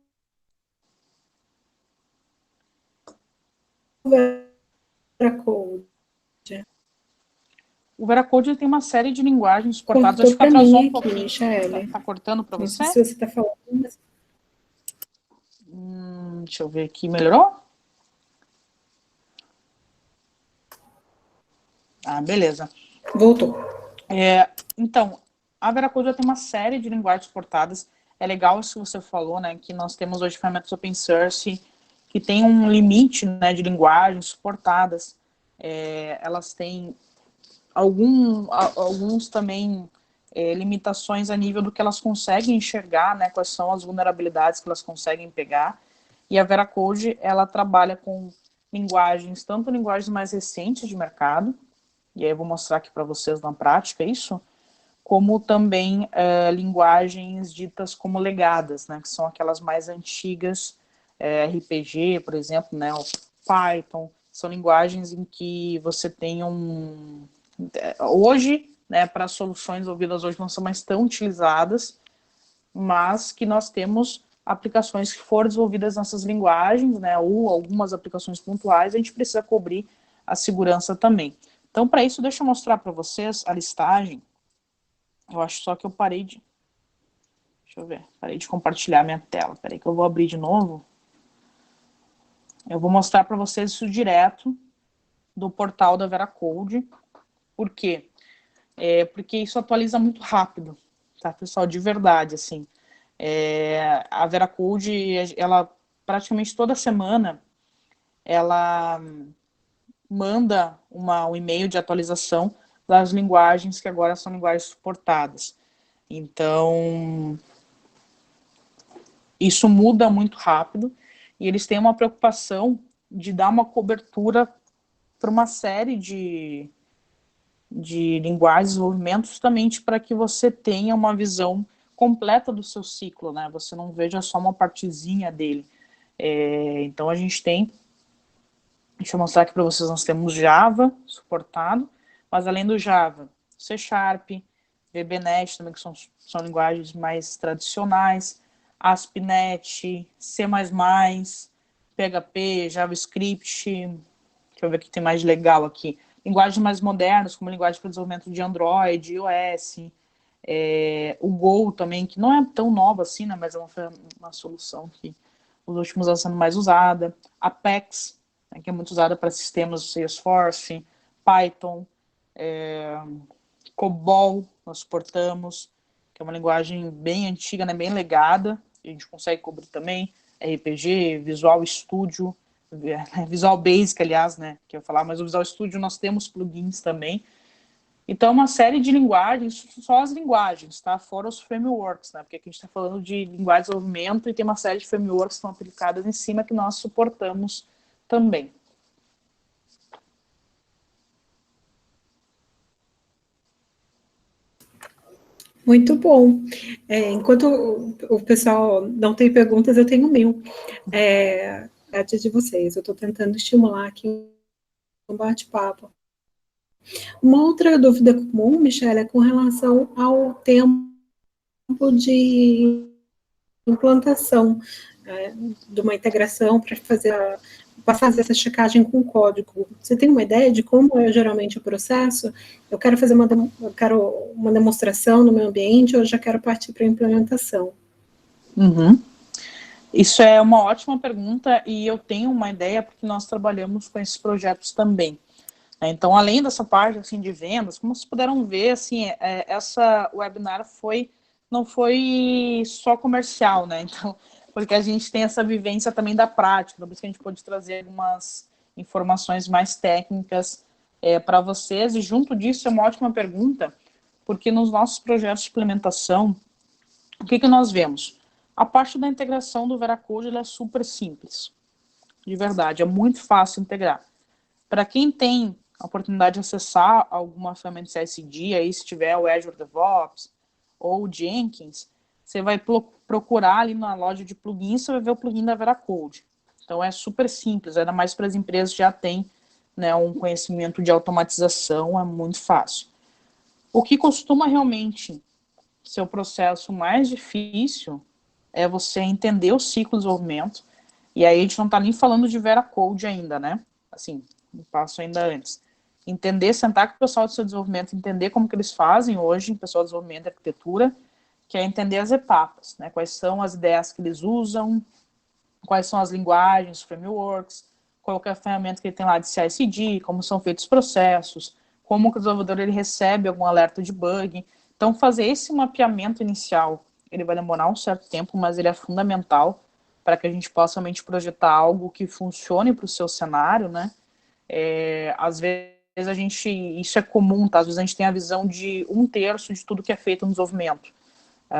Veracode? O Veracode tem uma série de linguagens suportadas. Acho que atrasou um pouquinho. Tá cortando para você? Não sei se você está falando. Mas... deixa eu ver aqui. Melhorou? Beleza. Voltou. Então, a Veracode já tem uma série de linguagens suportadas. É legal isso que você falou, né? Que nós temos hoje ferramentas open source que tem um limite, né, de linguagens suportadas. Elas têm alguns também limitações a nível do que elas conseguem enxergar, né, quais são as vulnerabilidades que elas conseguem pegar. E a VeraCode, ela trabalha com linguagens, tanto linguagens mais recentes de mercado, e aí eu vou mostrar aqui para vocês na prática isso, como também linguagens ditas como legadas, né, que são aquelas mais antigas, RPG, por exemplo, né, o Python, são linguagens em que você tem hoje, né, para soluções ouvidas hoje não são mais tão utilizadas, mas que nós temos aplicações que foram desenvolvidas nessas linguagens, né, ou algumas aplicações pontuais, a gente precisa cobrir a segurança também. Então, para isso, deixa eu mostrar para vocês a listagem. Eu acho só que eu parei de... Deixa eu ver, parei de compartilhar minha tela. Peraí que eu vou abrir de novo. Eu vou mostrar para vocês isso direto do portal da VeraCode. Por quê? Porque isso atualiza muito rápido, tá, pessoal? De verdade, assim. A VeraCode, ela praticamente toda semana, ela manda um e-mail de atualização das linguagens que agora são linguagens suportadas. Então, isso muda muito rápido e eles têm uma preocupação de dar uma cobertura para uma série de linguagens, desenvolvimento, justamente para que você tenha uma visão completa do seu ciclo, né? Você não veja só uma partezinha dele. Então a gente tem, deixa eu mostrar aqui para vocês, nós temos Java suportado, mas além do Java, C Sharp, VBNet também, que são linguagens mais tradicionais, ASP.NET, C++, PHP, JavaScript, deixa eu ver o que tem mais de legal aqui, linguagens mais modernas, como linguagem para desenvolvimento de Android, iOS, o Go também, que não é tão nova assim, né, mas é uma solução que nos últimos anos sendo mais usada, Apex, né, que é muito usada para sistemas do Salesforce, Python, COBOL, nós suportamos, que é uma linguagem bem antiga, né, bem legada, a gente consegue cobrir também, RPG, Visual Studio, Visual Basic, aliás, né, que eu ia falar, mas o Visual Studio nós temos plugins também. Então, uma série de linguagens, só as linguagens, tá? Fora os frameworks, né? Porque aqui a gente está falando de linguagem de desenvolvimento e tem uma série de frameworks que estão aplicadas em cima que nós suportamos também. Muito bom. Enquanto o pessoal não tem perguntas, eu tenho mil. Antes de vocês, eu estou tentando estimular aqui um bate-papo. Uma outra dúvida comum, Michelle, é com relação ao tempo de implantação de uma integração para fazer essa checagem com o código. Você tem uma ideia de como é geralmente o processo? Eu quero fazer uma demonstração no meu ambiente, ou eu já quero partir para a implementação? Uhum. Isso é uma ótima pergunta e eu tenho uma ideia porque nós trabalhamos com esses projetos também. Então, além dessa parte assim, de vendas, como vocês puderam ver, assim, essa webinar não foi só comercial, né? Então, porque a gente tem essa vivência também da prática, por isso que a gente pode trazer algumas informações mais técnicas para vocês, e junto disso é uma ótima pergunta, porque nos nossos projetos de implementação, o que nós vemos? A parte da integração do VeraCode ela é super simples, de verdade, é muito fácil integrar. Para quem tem a oportunidade de acessar alguma ferramenta CI/CD, aí se tiver o Azure DevOps ou o Jenkins, você vai procurar ali na loja de plugins, você vai ver o plugin da VeraCode. Então é super simples, ainda mais para as empresas que já têm, né, um conhecimento de automatização, é muito fácil. O que costuma realmente ser o processo mais difícil é você entender o ciclo de desenvolvimento, e aí a gente não está nem falando de VeraCode ainda, né? Assim, um passo ainda antes. Entender, sentar com o pessoal do seu desenvolvimento, entender como que eles fazem hoje, o pessoal de desenvolvimento de arquitetura, que é entender as etapas, né? Quais são as ideias que eles usam, quais são as linguagens, frameworks, qual é a ferramenta que ele tem lá de CI/CD, como são feitos os processos, como o desenvolvedor ele recebe algum alerta de bug. Então, fazer esse mapeamento inicial, ele vai demorar um certo tempo, mas ele é fundamental para que a gente possa realmente projetar algo que funcione para o seu cenário, né? Às vezes isso é comum, tá? Às vezes a gente tem a visão de 1/3 de tudo que é feito no desenvolvimento.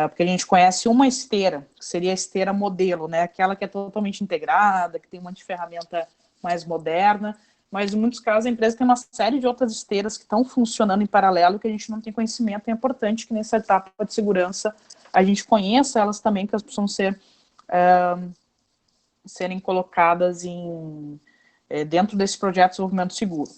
Porque a gente conhece uma esteira, que seria a esteira modelo, né? Aquela que é totalmente integrada, que tem um monte de ferramenta mais moderna, mas em muitos casos a empresa tem uma série de outras esteiras que estão funcionando em paralelo que a gente não tem conhecimento. É importante que nessa etapa de segurança a gente conheça elas também, que elas precisam serem colocadas dentro desse projeto de desenvolvimento seguro.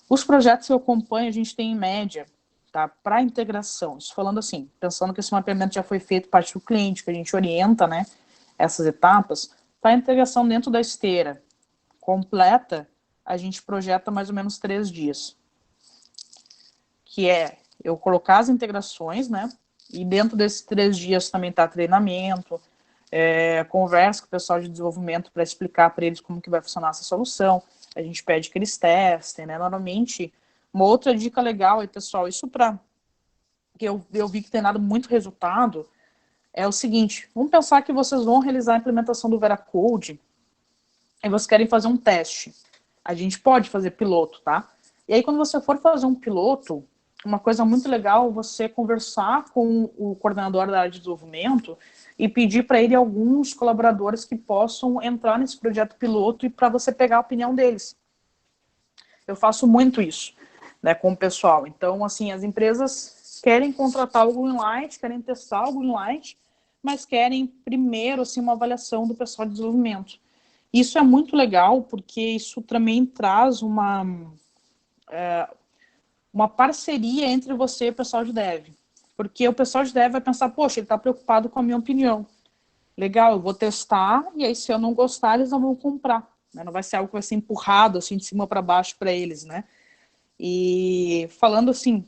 Os projetos que eu acompanho, a gente tem em média, tá, para integração, isso falando assim, pensando que esse mapeamento já foi feito parte do cliente, que a gente orienta, né, essas etapas, para a integração dentro da esteira completa, a gente projeta mais ou menos 3 dias, que é eu colocar as integrações, né, e dentro desses 3 dias também está treinamento, conversa com o pessoal de desenvolvimento para explicar para eles como que vai funcionar essa solução, a gente pede que eles testem, né, normalmente, uma outra dica legal aí, pessoal, isso para que eu vi que tem dado muito resultado, é o seguinte, vamos pensar que vocês vão realizar a implementação do Veracode e vocês querem fazer um teste. A gente pode fazer piloto, tá? E aí, quando você for fazer um piloto, uma coisa muito legal é você conversar com o coordenador da área de desenvolvimento e pedir para ele alguns colaboradores que possam entrar nesse projeto piloto e para você pegar a opinião deles. Eu faço muito isso, né, com o pessoal. Então, assim, as empresas querem contratar o Greenlight, querem testar o Greenlight, mas querem primeiro, assim, uma avaliação do pessoal de desenvolvimento. Isso é muito legal, porque isso também traz uma parceria entre você e o pessoal de dev. Porque o pessoal de dev vai pensar, poxa, ele está preocupado com a minha opinião. Legal, eu vou testar, e aí se eu não gostar, eles não vão comprar. Né? Não vai ser algo que vai ser empurrado assim de cima para baixo para eles, né? E falando assim,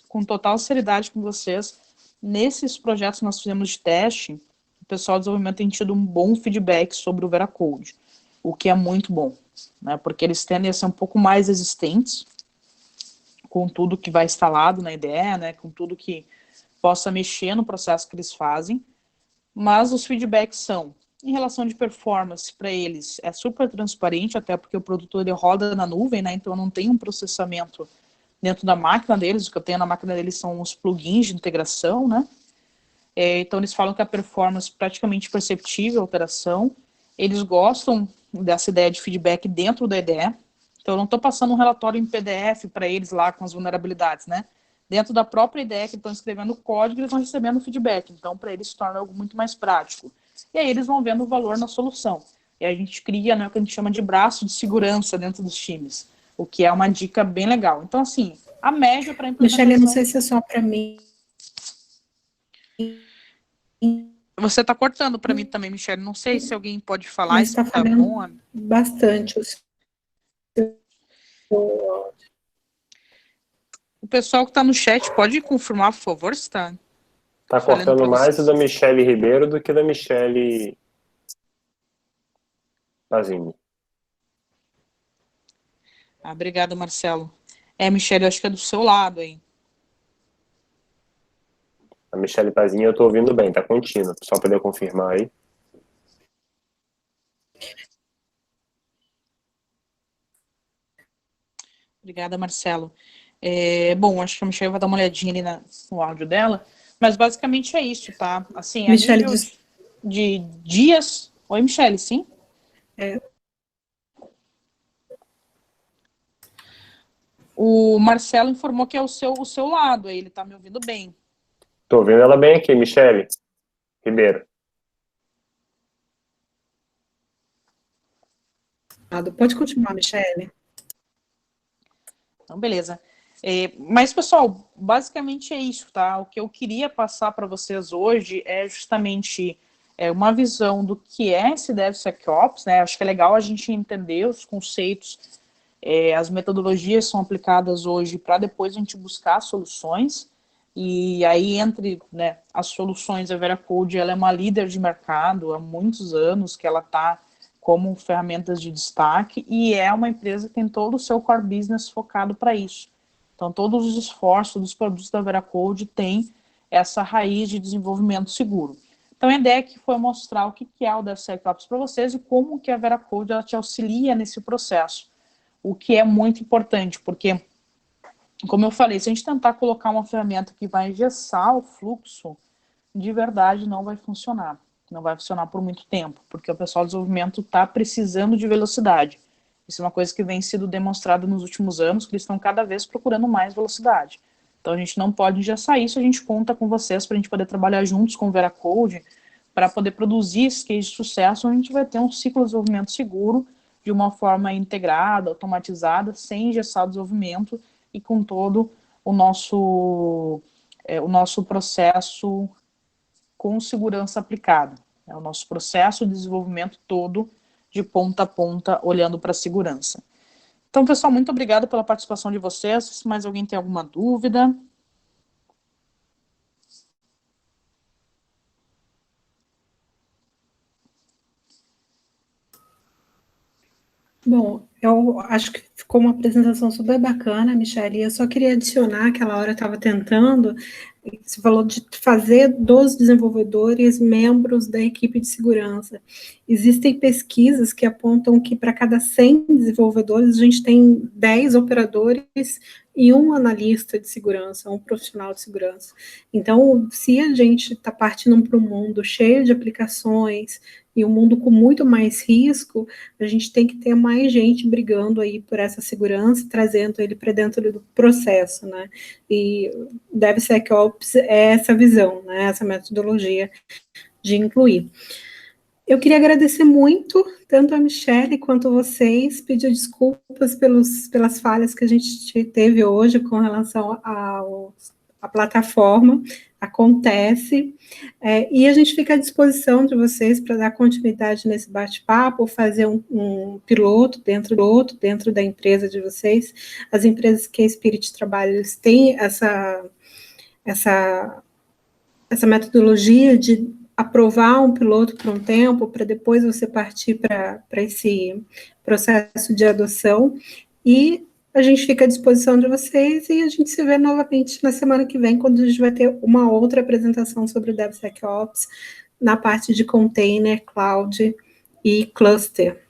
com total seriedade com vocês, nesses projetos que nós fizemos de teste, o pessoal de desenvolvimento tem tido um bom feedback sobre o Veracode, o que é muito bom, né? Porque eles tendem a ser um pouco mais resistentes com tudo que vai instalado na IDE, né? Com tudo que possa mexer no processo que eles fazem, mas os feedbacks são, em relação de performance, para eles é super transparente, até porque o produto ele roda na nuvem, né? Então não tem um processamento dentro da máquina deles, o que eu tenho na máquina deles são os plugins de integração, né? Então eles falam que a performance é praticamente perceptível, a operação. Eles gostam dessa ideia de feedback dentro da IDE, então eu não estou passando um relatório em PDF para eles lá com as vulnerabilidades, né? Dentro da própria IDE que estão escrevendo o código, eles vão recebendo feedback, então para eles se torna algo muito mais prático. E aí eles vão vendo o valor na solução. E a gente cria, né, o que a gente chama de braço de segurança dentro dos times, o que é uma dica bem legal. Então, assim, a média para implementação... Michele, eu não sei se é só para mim. Você está cortando para mim também, Michele. Não sei se alguém pode falar. Mas está falhando bom. bastante o seu... O pessoal que está no chat, pode confirmar, por favor, se está... Está cortando mais o da Michele Ribeiro do que da Michele Pazini. Obrigada, Marcelo. Michele, eu acho que é do seu lado aí. A Michele Pazini eu estou ouvindo bem, está contínuo. Só para eu confirmar aí. Obrigada, Marcelo. Bom, acho que a Michelle vai dar uma olhadinha ali no áudio dela, mas basicamente é isso, tá? Assim, Michele, a nível de dias... Oi, Michelle, sim? O Marcelo informou que é o seu lado, aí ele tá me ouvindo bem. Estou ouvindo ela bem aqui, Michele Ribeiro. Pode continuar, Michele. Então, beleza. Mas, pessoal, basicamente é isso, tá? O que eu queria passar para vocês hoje é justamente uma visão do que é esse DevSecOps, né? Acho que é legal a gente entender os conceitos, as metodologias são aplicadas hoje para depois a gente buscar soluções, e aí entre, né, as soluções, a Veracode, ela é uma líder de mercado há muitos anos que ela está como ferramentas de destaque, e é uma empresa que tem todo o seu core business focado para isso. Então, todos os esforços dos produtos da Veracode têm essa raiz de desenvolvimento seguro. Então, a ideia aqui foi mostrar o que é o DevSecOps para vocês e como que a Veracode ela te auxilia nesse processo. o que é muito importante, porque, como eu falei, se a gente tentar colocar uma ferramenta que vai engessar o fluxo, de verdade não vai funcionar. Não vai funcionar por muito tempo, porque o pessoal do desenvolvimento está precisando de velocidade. Isso é uma coisa que vem sendo demonstrada nos últimos anos, que eles estão cada vez procurando mais velocidade. Então a gente não pode engessar isso, a gente conta com vocês para a gente poder trabalhar juntos com o VeraCode, para poder produzir esse case de sucesso, onde a gente vai ter um ciclo de desenvolvimento seguro, de uma forma integrada, automatizada, sem engessar o desenvolvimento e com todo o nosso processo com segurança aplicada. É o nosso processo de desenvolvimento todo, de ponta a ponta, olhando para a segurança. Então, pessoal, muito obrigado pela participação de vocês. Se mais alguém tem alguma dúvida... Bom, eu acho que ficou uma apresentação super bacana, Michele. Eu só queria adicionar, aquela hora eu estava tentando, você falou de fazer dos desenvolvedores membros da equipe de segurança. Existem pesquisas que apontam que para cada 100 desenvolvedores, a gente tem 10 operadores e um analista de segurança, um profissional de segurança. Então, se a gente está partindo para um mundo cheio de aplicações e um mundo com muito mais risco, a gente tem que ter mais gente brigando aí por essa segurança, trazendo ele para dentro do processo, né? E DevSecOps é essa visão, né? Essa metodologia de incluir. Eu queria agradecer muito, tanto a Michele quanto vocês, pedir desculpas pelas falhas que a gente teve hoje com relação à plataforma, acontece, e a gente fica à disposição de vocês para dar continuidade nesse bate-papo, fazer um piloto dentro da empresa de vocês. As empresas que a Spirit trabalha, eles têm essa metodologia de aprovar um piloto por um tempo, para depois você partir para esse processo de adoção, e a gente fica à disposição de vocês, e a gente se vê novamente na semana que vem, quando a gente vai ter uma outra apresentação sobre o DevSecOps, na parte de container, cloud e cluster.